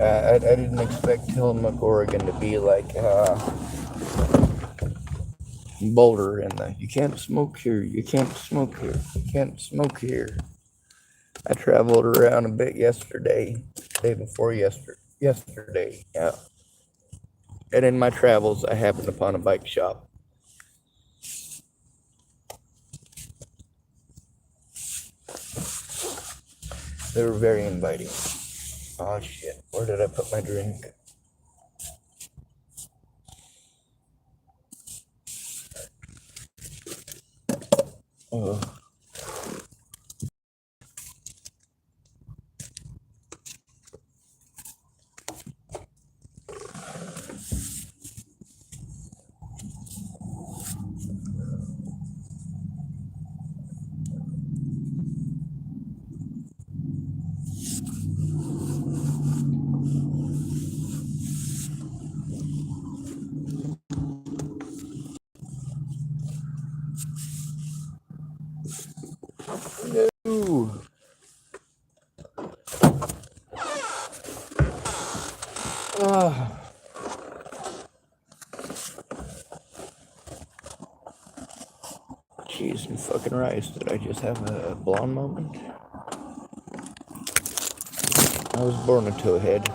I didn't expect Tillamook, Oregon to be like Boulder and the you can't smoke here, you can't smoke here, you can't smoke here. I traveled around a bit yesterday, day before yesterday, yeah. And in my travels, I happened upon a bike shop. They were very inviting. Oh shit, where did I put my drink? Oh. No. Oh. Cheese and fucking rice. Did I just have a blonde moment? I was born a towhead.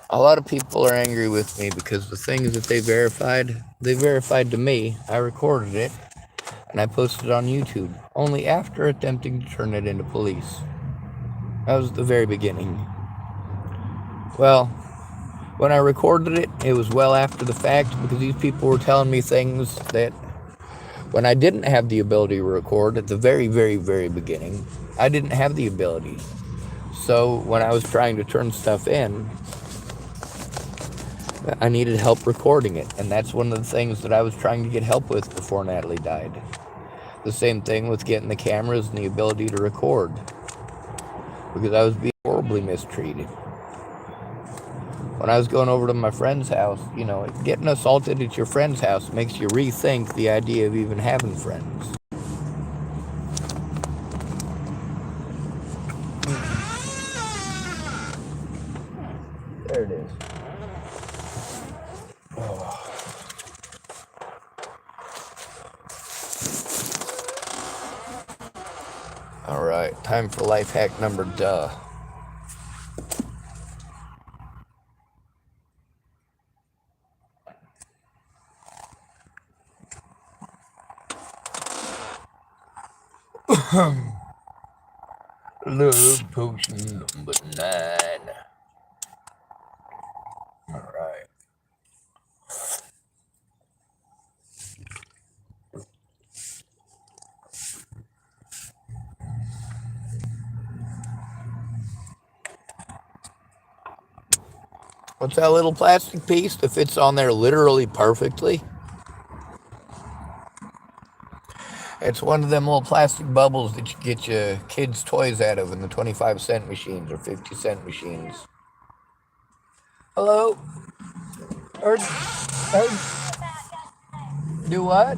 A lot of people are angry with me because the things that they verified to me. I recorded it and I posted it on YouTube, only after attempting to turn it into police. That was the very beginning. Well, when I recorded it, it was well after the fact because these people were telling me things that when I didn't have the ability to record at the very, very, very beginning, I didn't have the ability. So when I was trying to turn stuff in, I needed help recording it, and that's one of the things that I was trying to get help with before Natalie died. The same thing with getting the cameras and the ability to record, because I was being horribly mistreated. When I was going over to my friend's house, you know, getting assaulted at your friend's house makes you rethink the idea of even having friends. There it is. Oh. All right, time for life hack number duh. Love potion number 9. All right. What's that little plastic piece that fits on there literally perfectly? It's one of them little plastic bubbles that you get your kids' toys out of in the 25-cent machines or 50-cent machines. Hello? Or do what?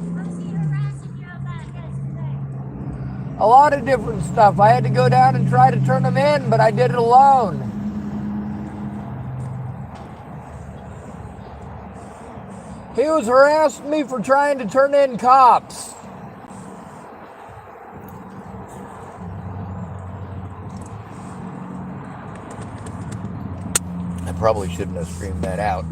A lot of different stuff. I had to go down and try to turn them in, but I did it alone. He was harassing me for trying to turn in cops. I probably shouldn't have screamed that out.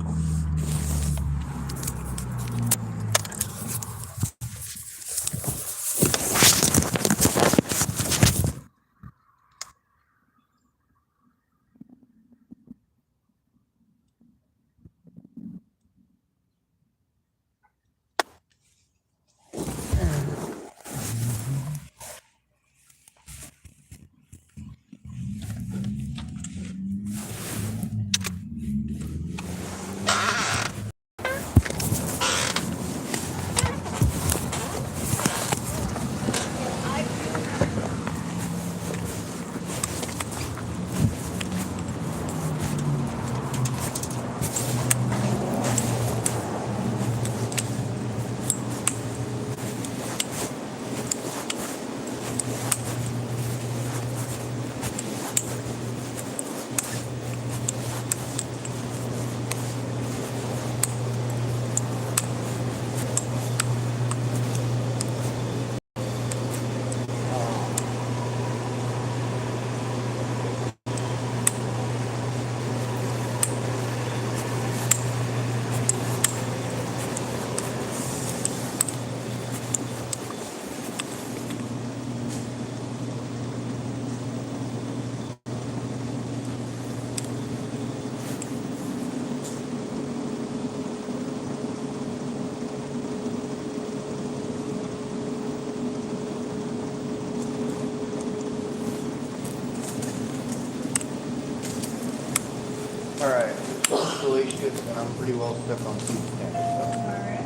I'm pretty well stuck on food stamps, so Alright.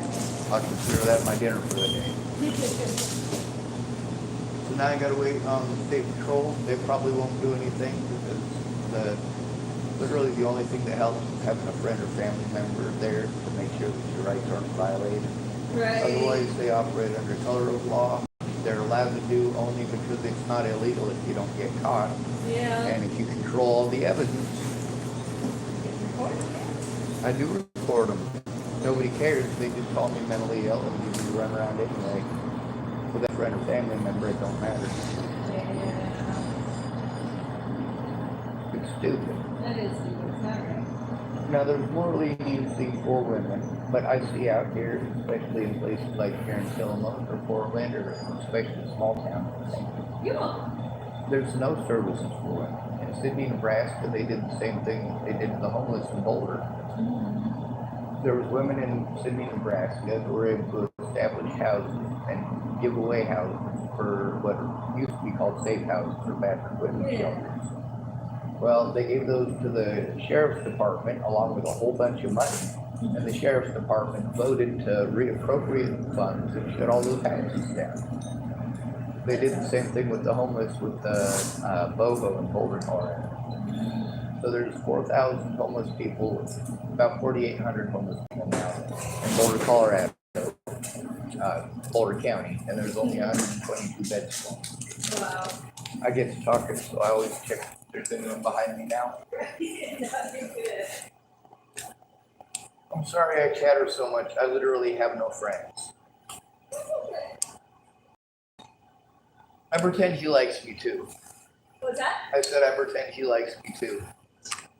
I'll consider that my dinner for the day. So now I gotta wait on state patrol. They probably won't do anything because literally the only thing that helps is having a friend or family member there to make sure that your rights aren't violated. Right. Otherwise, they operate under color of law. They're allowed to do only because it's not illegal if you don't get caught. Yeah. And if you control all the evidence. I do record them. Nobody cares. They just call me mentally ill and give me to run around anyway. With a friend or family member, it don't matter. Yeah. It's stupid. That is stupid. It's not right. Now, there's more leniency for women, but I see out here, especially in places like here in Tillamook or Portland, or especially small towns, Yeah. there's no services for women. In Sydney, Nebraska, they did the same thing they did to the homeless in Boulder. There was women in Sydney, Nebraska that were able to establish houses and give away houses for what used to be called safe houses for battered women's shelters. Well, they gave those to the sheriff's department along with a whole bunch of money. And the sheriff's department voted to reappropriate the funds and shut all those houses down. They did the same thing with the homeless with the BOGO in Boulder, Colorado. So there's 4,000 homeless people, about 4,800 homeless people now in Boulder, Colorado, Boulder County, and there's only 122 beds full. Wow. I get to talking, so I always check if there's anyone behind me now. That'd be good. I'm sorry I chatter so much. I literally have no friends. I pretend he likes me too. What's that? I said I pretend he likes me too.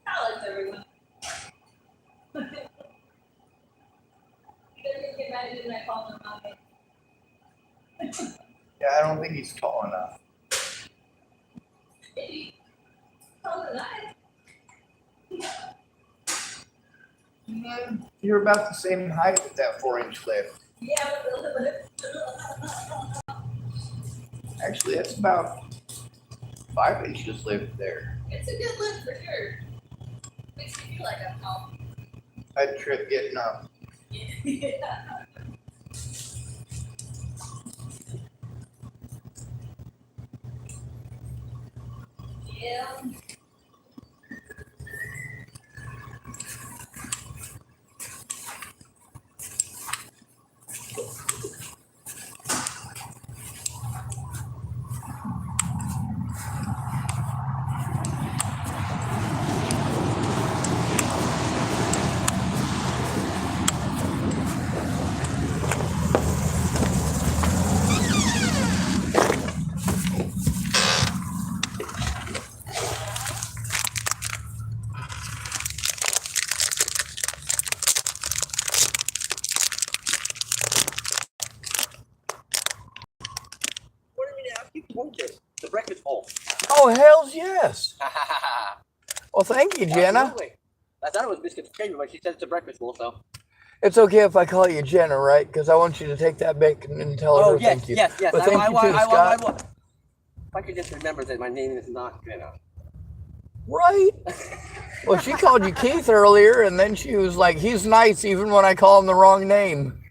I like everyone. He doesn't get mad at me when I call him out. Yeah, I don't think he's tall enough. Maybe. Taller than I. You're about the same height with that 4-inch lift. Yeah, Actually, that's about 5 inches lift there. it's a good lift for sure. Makes me feel like I'm tall. I'd trip getting up. Yeah. Yeah. What did you ask you? What is this? The breakfast bowl. Oh, hells yes. Well, thank you, Jenna. Absolutely. I thought it was biscuits and gravy, but she said it's a breakfast bowl, so. It's okay if I call you Jenna, right? Because I want you to take that bacon and tell her yes, thank you. yes. But thank you too, Scott. If I could just remember that my name is not Jenna. Right? Well, she called you Keith earlier, and then she was like, he's nice even when I call him the wrong name.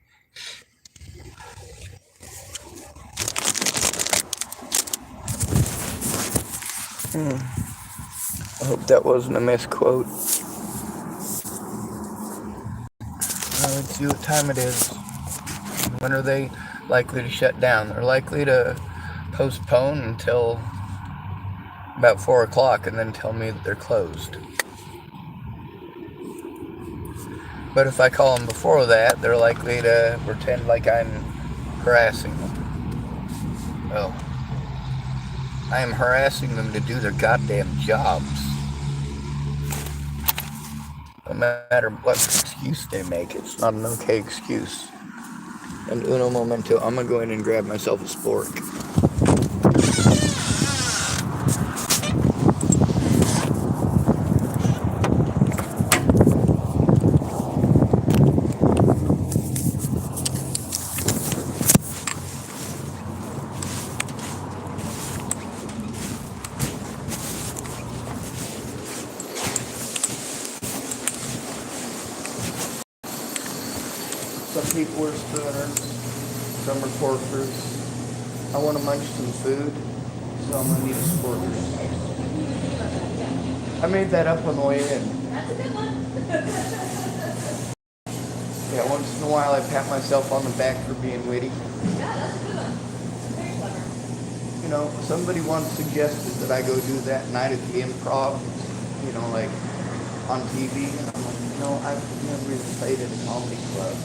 I hope that wasn't a misquote. Let's see what time it is. When are they likely to shut down? They're likely to postpone until about 4 o'clock and then tell me that they're closed. But if I call them before that, they're likely to pretend like I'm harassing them. Well, I am harassing them to do their goddamn jobs. No matter what excuse they make, it's not an okay excuse. And uno momento, I'm gonna go in and grab myself a spork. people are spooners, some are porkers. I want to munch some food, so I'm gonna need a sporker. I made that up on the way in. That's a good one. Yeah, once in a while I pat myself on the back for being witty. Yeah, that's a good one. Very clever. You know, somebody once suggested that I go do that night at the Improv, you know, like on TV, and I'm like, you know, I've never even played at a comedy club,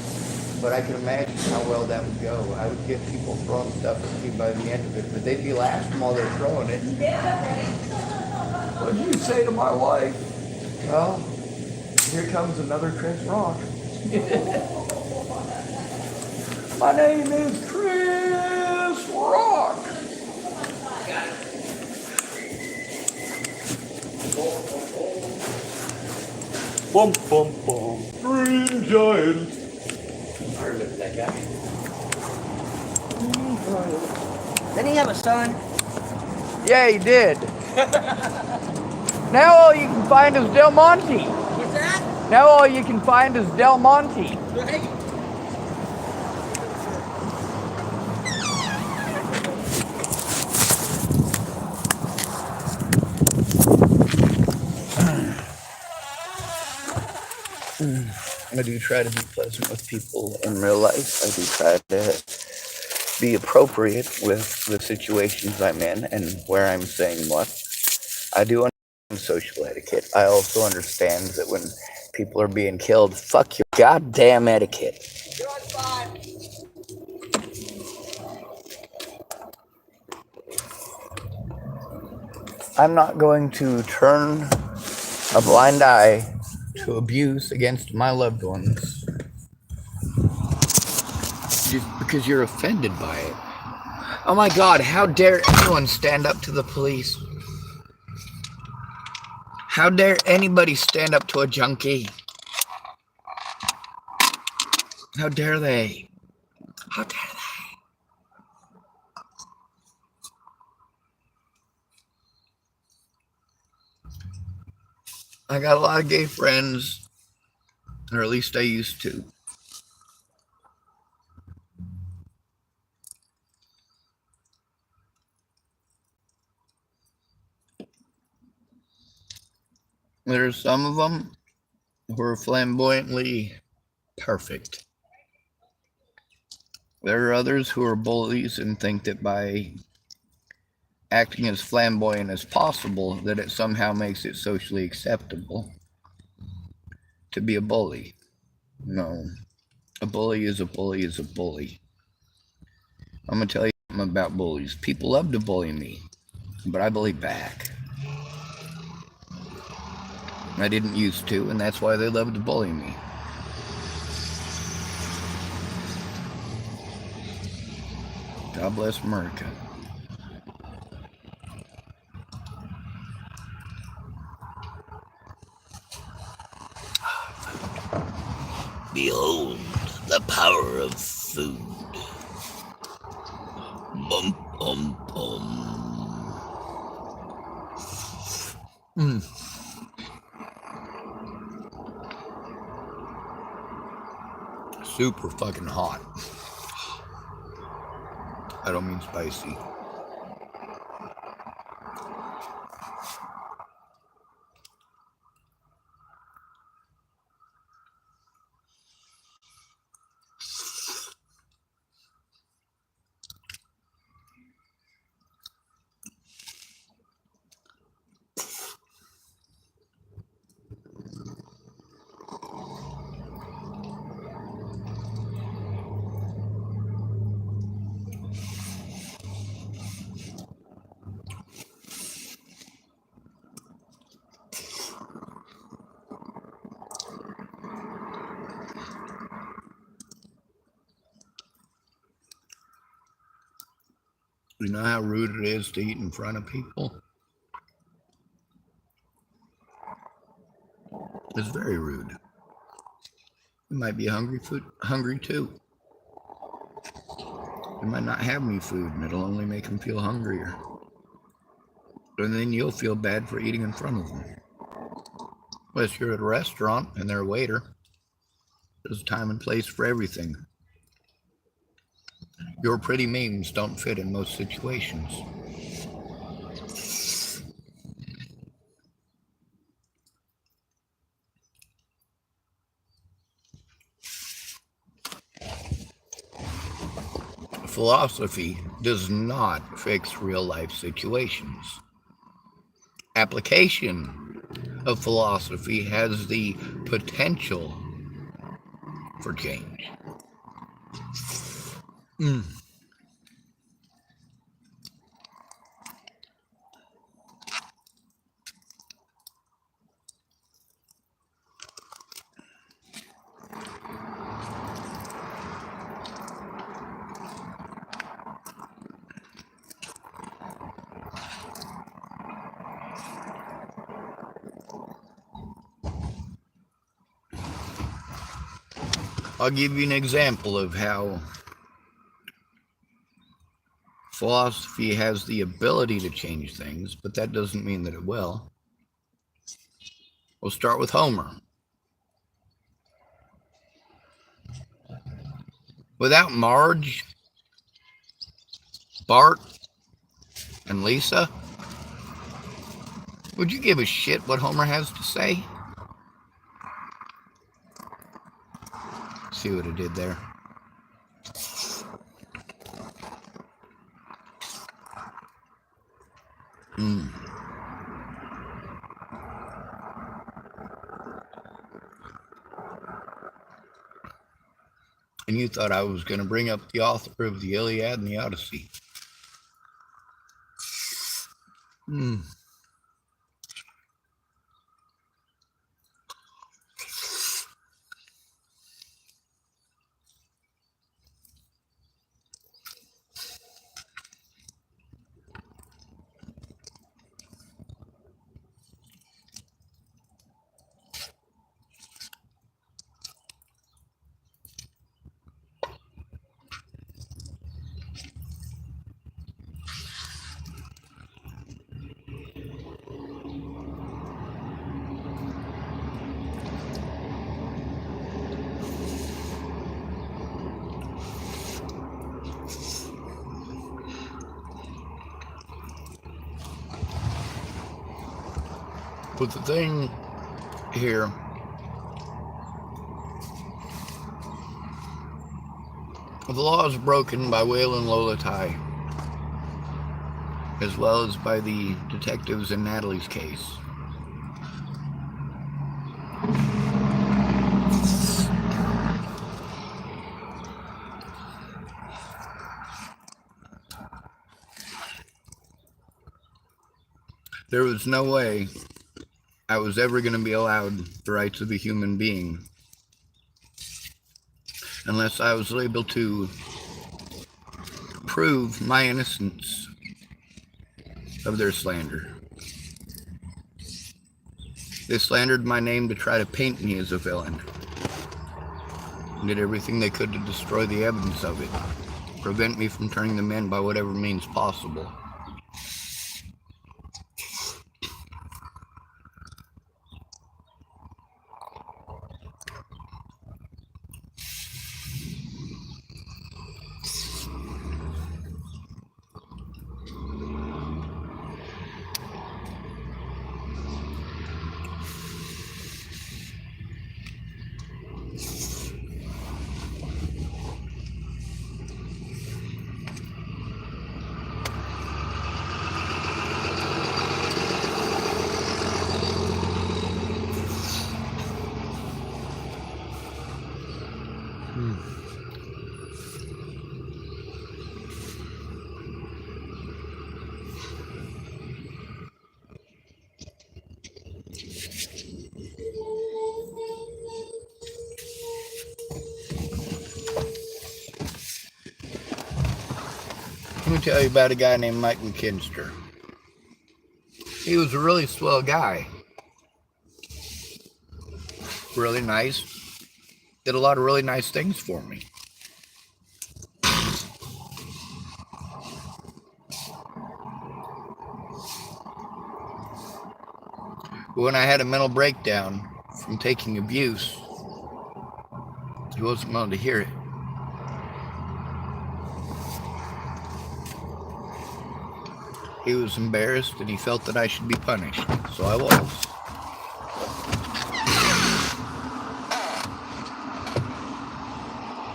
but I can imagine how well that would go. I would get people throwing stuff at me by the end of it, but they'd be laughing while they're throwing it. Yeah, right. What did you say to my wife? Well, here comes another Chris Rock. My name is Chris Rock. Bum bum bum. Green Giant. I remember that guy. Didn't he have a son? Yeah, he did. Now all you can find is Del Monte. What's that? Now all you can find is Del Monte. Right. I do try to be pleasant with people in real life. I do try to be appropriate with the situations I'm in and where I'm saying what. I do understand social etiquette. I also understand that when people are being killed, fuck your goddamn etiquette. You're on spot. I'm not going to turn a blind eye to abuse against my loved ones just because you're offended by it. Oh my God, how dare anyone stand up to the police? How dare anybody stand up to a junkie? How dare they? How dare they? I got a lot of gay friends, or at least I used to. There's some of them who are flamboyantly perfect. There are others who are bullies and think that by acting as flamboyant as possible, that it somehow makes it socially acceptable to be a bully. No. A bully is a bully is a bully. I'm going to tell you something about bullies. People love to bully me, but I bully back. I didn't used to, and that's why they love to bully me. God bless America. Behold the power of food. Bum, bum, bum. Super fucking hot. I don't mean spicy. You know how rude it is to eat in front of people? It's very rude. You might be hungry too. You might not have any food and it'll only make them feel hungrier. And then you'll feel bad for eating in front of them. Unless you're at a restaurant and they're a waiter. There's a time and place for everything. Your pretty memes don't fit in most situations. Philosophy does not fix real-life situations. Application of philosophy has the potential for change. I'll give you an example of how philosophy has the ability to change things, but that doesn't mean that it will. We'll start with Homer. Without Marge, Bart, and Lisa, would you give a shit what Homer has to say? See what I did there? And you thought I was going to bring up the author of the Iliad and the Odyssey. But the thing here, the law is broken by Whale and Lola Ty, as well as by the detectives in Natalie's case. There was no way I was ever going to be allowed the rights of a human being unless I was able to prove my innocence of their slander. They slandered my name to try to paint me as a villain, and did everything they could to destroy the evidence of it, prevent me from turning them in by whatever means possible. Let me tell you about a guy named Mike McKinster. He was a really swell guy. Really nice. Did a lot of really nice things for me. But when I had a mental breakdown from taking abuse, he wasn't willing to hear it. He was embarrassed and he felt that I should be punished, so I was.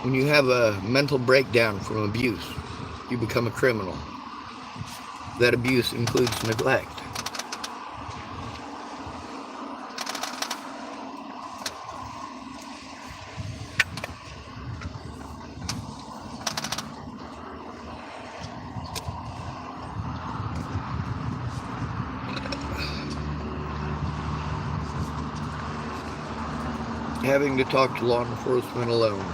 When you have a mental breakdown from abuse, you become a criminal. That abuse includes neglect. Having to talk to law enforcement alone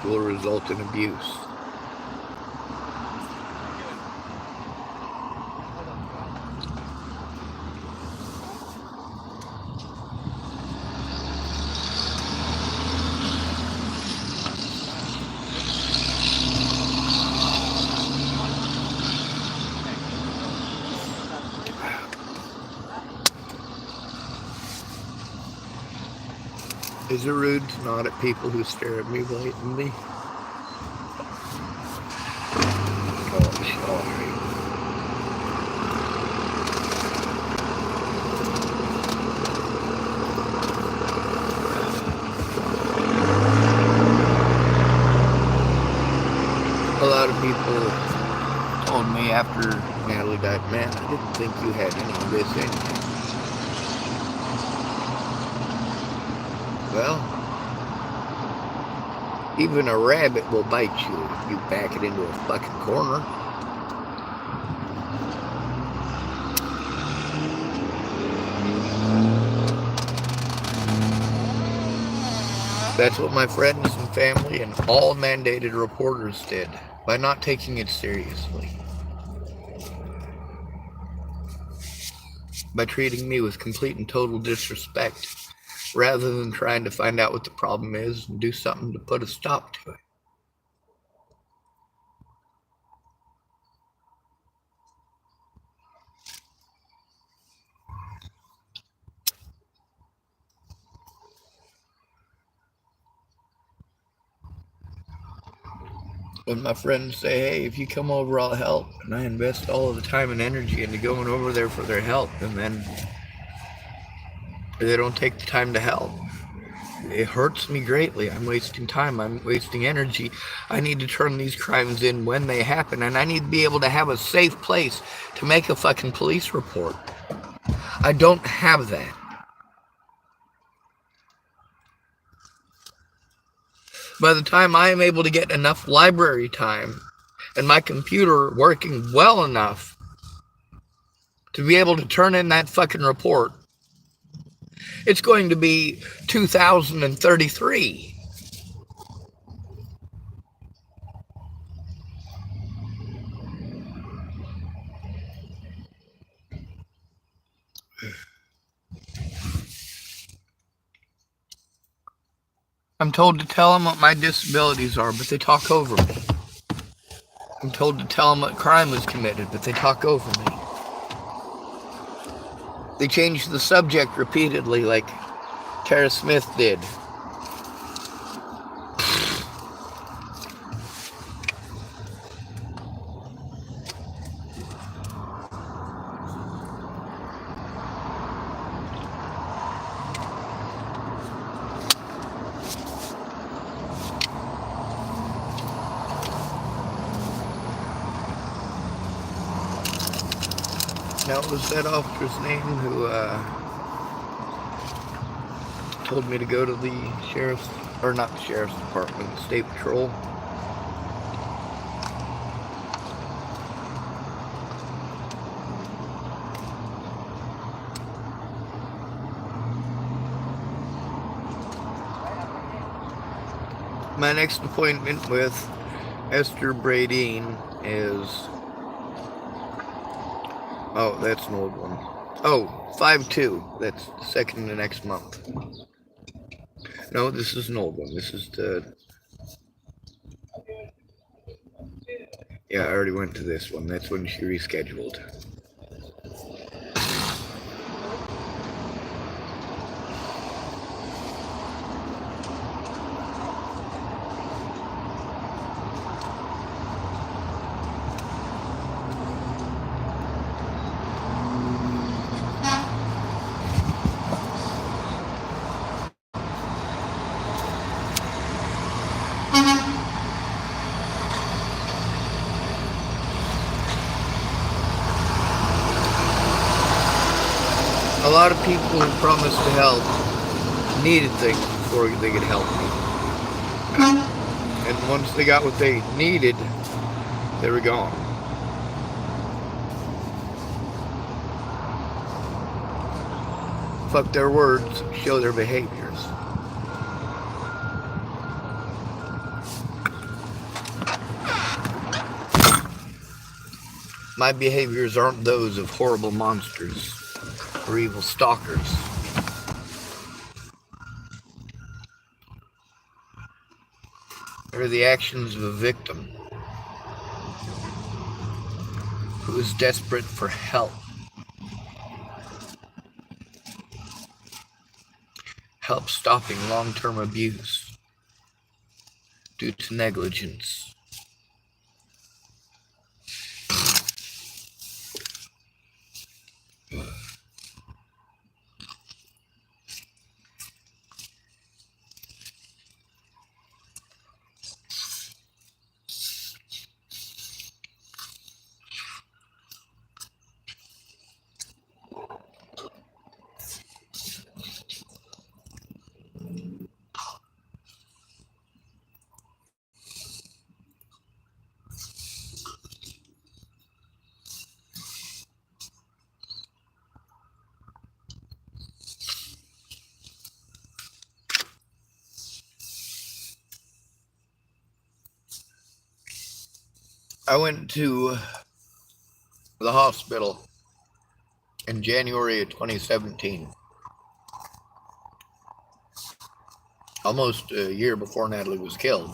will result in abuse. Is it rude to nod at people who stare at me blatantly? Oh, sorry. A lot of people told me after Natalie died, man, I didn't think you had any of this in you. Well, even a rabbit will bite you if you back it into a fucking corner. That's what my friends and family and all mandated reporters did by not taking it seriously. By treating me with complete and total disrespect, rather than trying to find out what the problem is and do something to put a stop to it. When my friends say, hey, if you come over, I'll help, and I invest all of the time and energy into going over there for their help, and then they don't take the time to help, it hurts me greatly. I'm wasting time. I'm wasting energy. I need to turn these crimes in when they happen, and I need to be able to have a safe place to make a fucking police report. I don't have that. By the time I am able to get enough library time and my computer working well enough to be able to turn in that fucking report, it's going to be 2033. I'm told to tell them what my disabilities are, but they talk over me. I'm told to tell them what crime was committed, but they talk over me. They change the subject repeatedly like Tara Smith did. Now, it was that officer's name who told me to go to the sheriff's, or not the sheriff's department, the state patrol. My next appointment with Esther Bradeen is... Oh, that's an old one. Oh, 5/2. That's the second of next month. No, this is an old one. This is the... Yeah, I already went to this one. That's when she rescheduled. lot of people who promised to help needed things before they could help me. And once they got what they needed, they were gone. Fuck their words, show their behaviors. My behaviors aren't those of horrible monsters or evil stalkers. They're the actions of a victim who is desperate for help. Help stopping long-term abuse due to negligence. I went to the hospital in January of 2017, almost a year before Natalie was killed.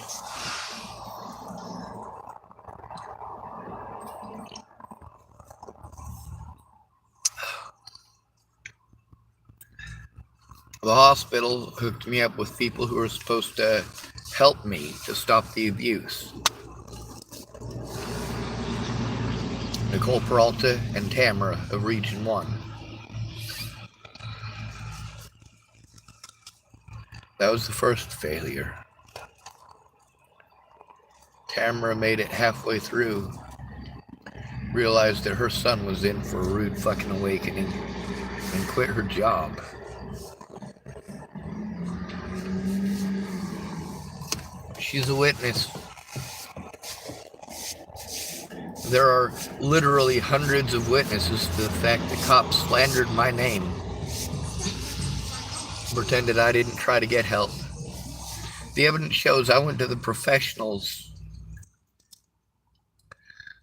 The hospital hooked me up with people who were supposed to help me to stop the abuse. Nicole Peralta and Tamara of Region 1. That was the first failure. Tamara made it halfway through, realized that her son was in for a rude fucking awakening, and quit her job. She's a witness. There are literally hundreds of witnesses to the fact that cops slandered my name, pretended I didn't try to get help. The evidence shows I went to the professionals.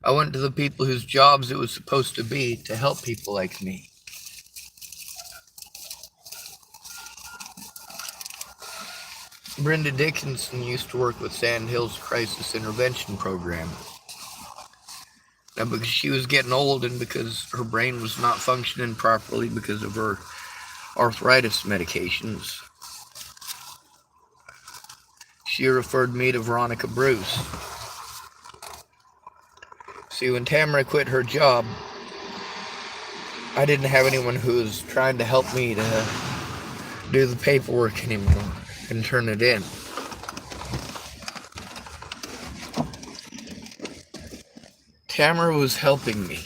I went to the people whose jobs it was supposed to be to help people like me. Brenda Dickinson used to work with Sand Hills Crisis Intervention Program. Now, because she was getting old and because her brain was not functioning properly because of her arthritis medications, she referred me to Veronica Bruce. See, when Tamara quit her job, I didn't have anyone who was trying to help me to do the paperwork anymore and turn it in. Tamara was helping me.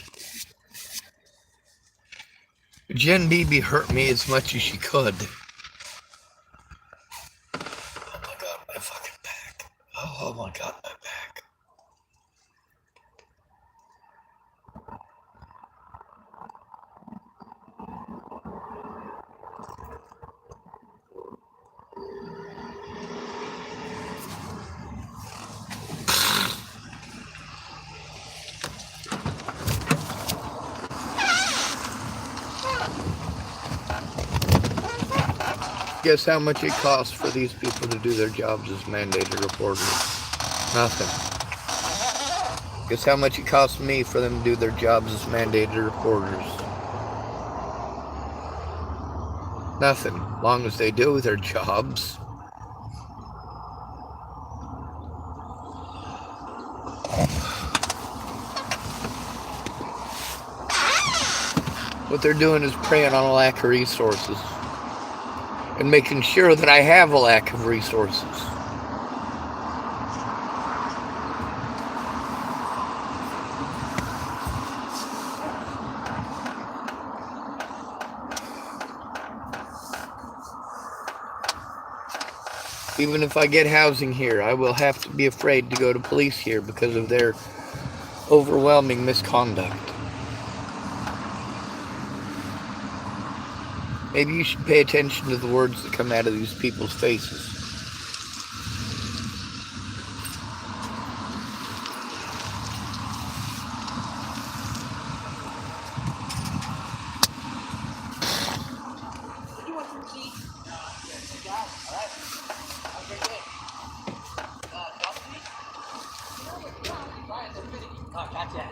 Jen Beebe hurt me as much as she could. Oh my god, my fucking back. Oh my god, my back. Guess how much it costs for these people to do their jobs as mandated reporters? Nothing. Guess how much it costs me for them to do their jobs as mandated reporters? Nothing. As long as they do their jobs. What they're doing is preying on a lack of resources. And making sure that I have a lack of resources. Even if I get housing here, I will have to be afraid to go to police here because of their overwhelming misconduct. Maybe you should pay attention to the words that come out of these people's faces. Did you want some tea? Yeah, all right. Have a great day. Coffee? Fine, they're pretty. Oh, gotcha.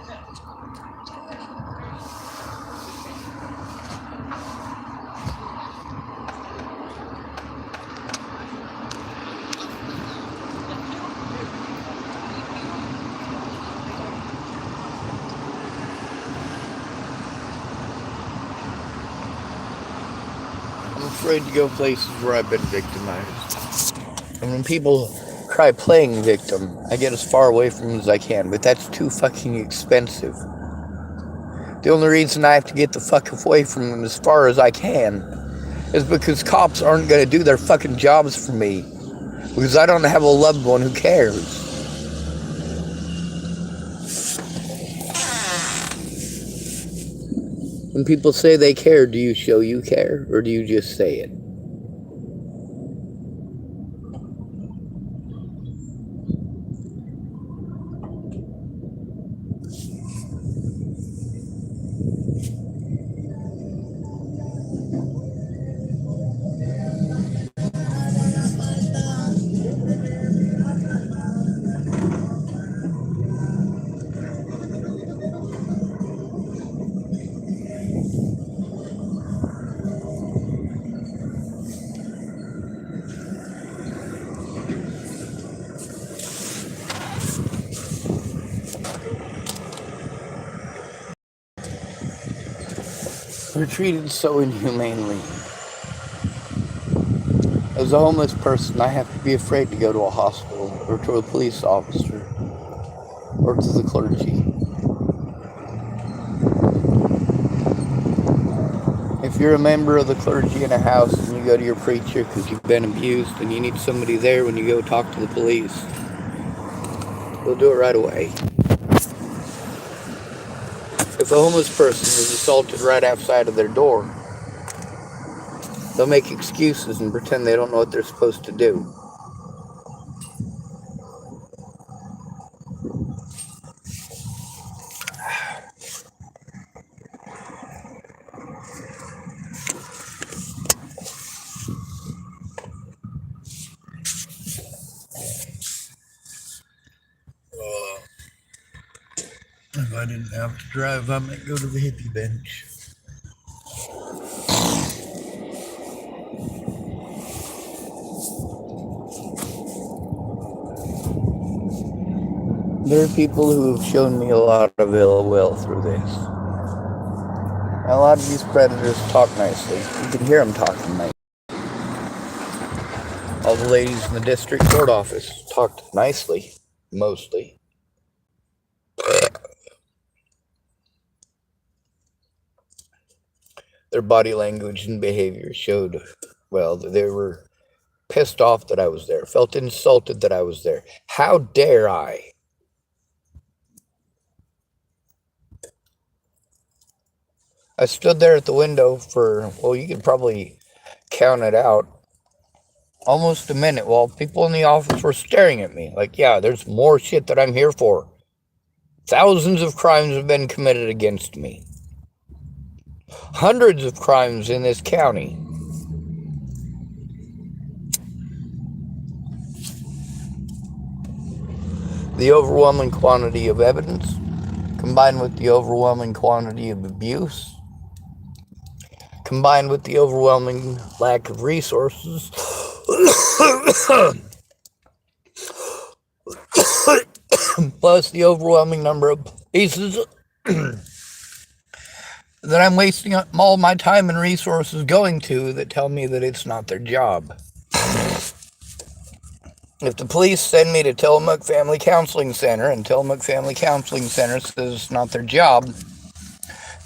I'm afraid to go places where I've been victimized. And when people try playing victim, I get as far away from them as I can, but that's too fucking expensive. The only reason I have to get the fuck away from them as far as I can is because cops aren't going to do their fucking jobs for me. Because I don't have a loved one who cares. When people say they care, do you show you care, or do you just say it? We're treated so inhumanely. As a homeless person, I have to be afraid to go to a hospital, or to a police officer, or to the clergy. If you're a member of the clergy in a house and you go to your preacher because you've been abused and you need somebody there when you go talk to the police, they'll do it right away. If a homeless person is assaulted right outside of their door, they'll make excuses and pretend they don't know what they're supposed to do. If I didn't have to drive, I might go to the hippie bench. There are people who have shown me a lot of ill will through this. A lot of these predators talk nicely. You can hear them talking nice. All the ladies in the district court office talked nicely, mostly. Their body language and behavior showed, well, that they were pissed off that I was there, felt insulted that I was there. How dare I? I stood there at the window for, well, you could probably count it out, almost a minute while people in the office were staring at me. Like, yeah, there's more shit that I'm here for. Thousands of crimes have been committed against me. Hundreds of crimes in this county. The overwhelming quantity of evidence, combined with the overwhelming quantity of abuse, combined with the overwhelming lack of resources, plus the overwhelming number of places that I'm wasting all my time and resources going to that tell me that it's not their job. If the police send me to Tillamook Family Counseling Center and Tillamook Family Counseling Center says it's not their job,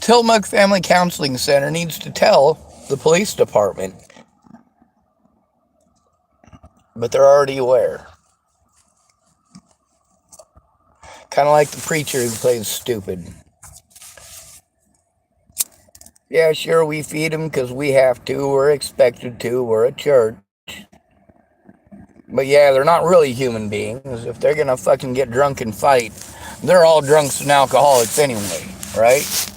Tillamook Family Counseling Center needs to tell the police department but they're already aware. Kind of like the preacher who plays stupid. Yeah, sure, we feed them because we have to. We're expected to. We're a church. But yeah, they're not really human beings. If they're gonna fucking get drunk and fight, they're all drunks and alcoholics anyway, right?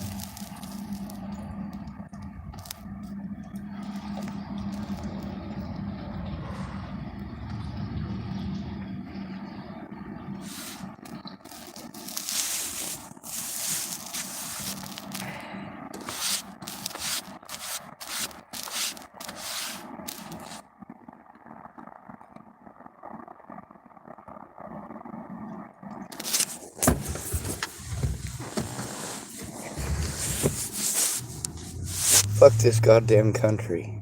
Fuck this goddamn country.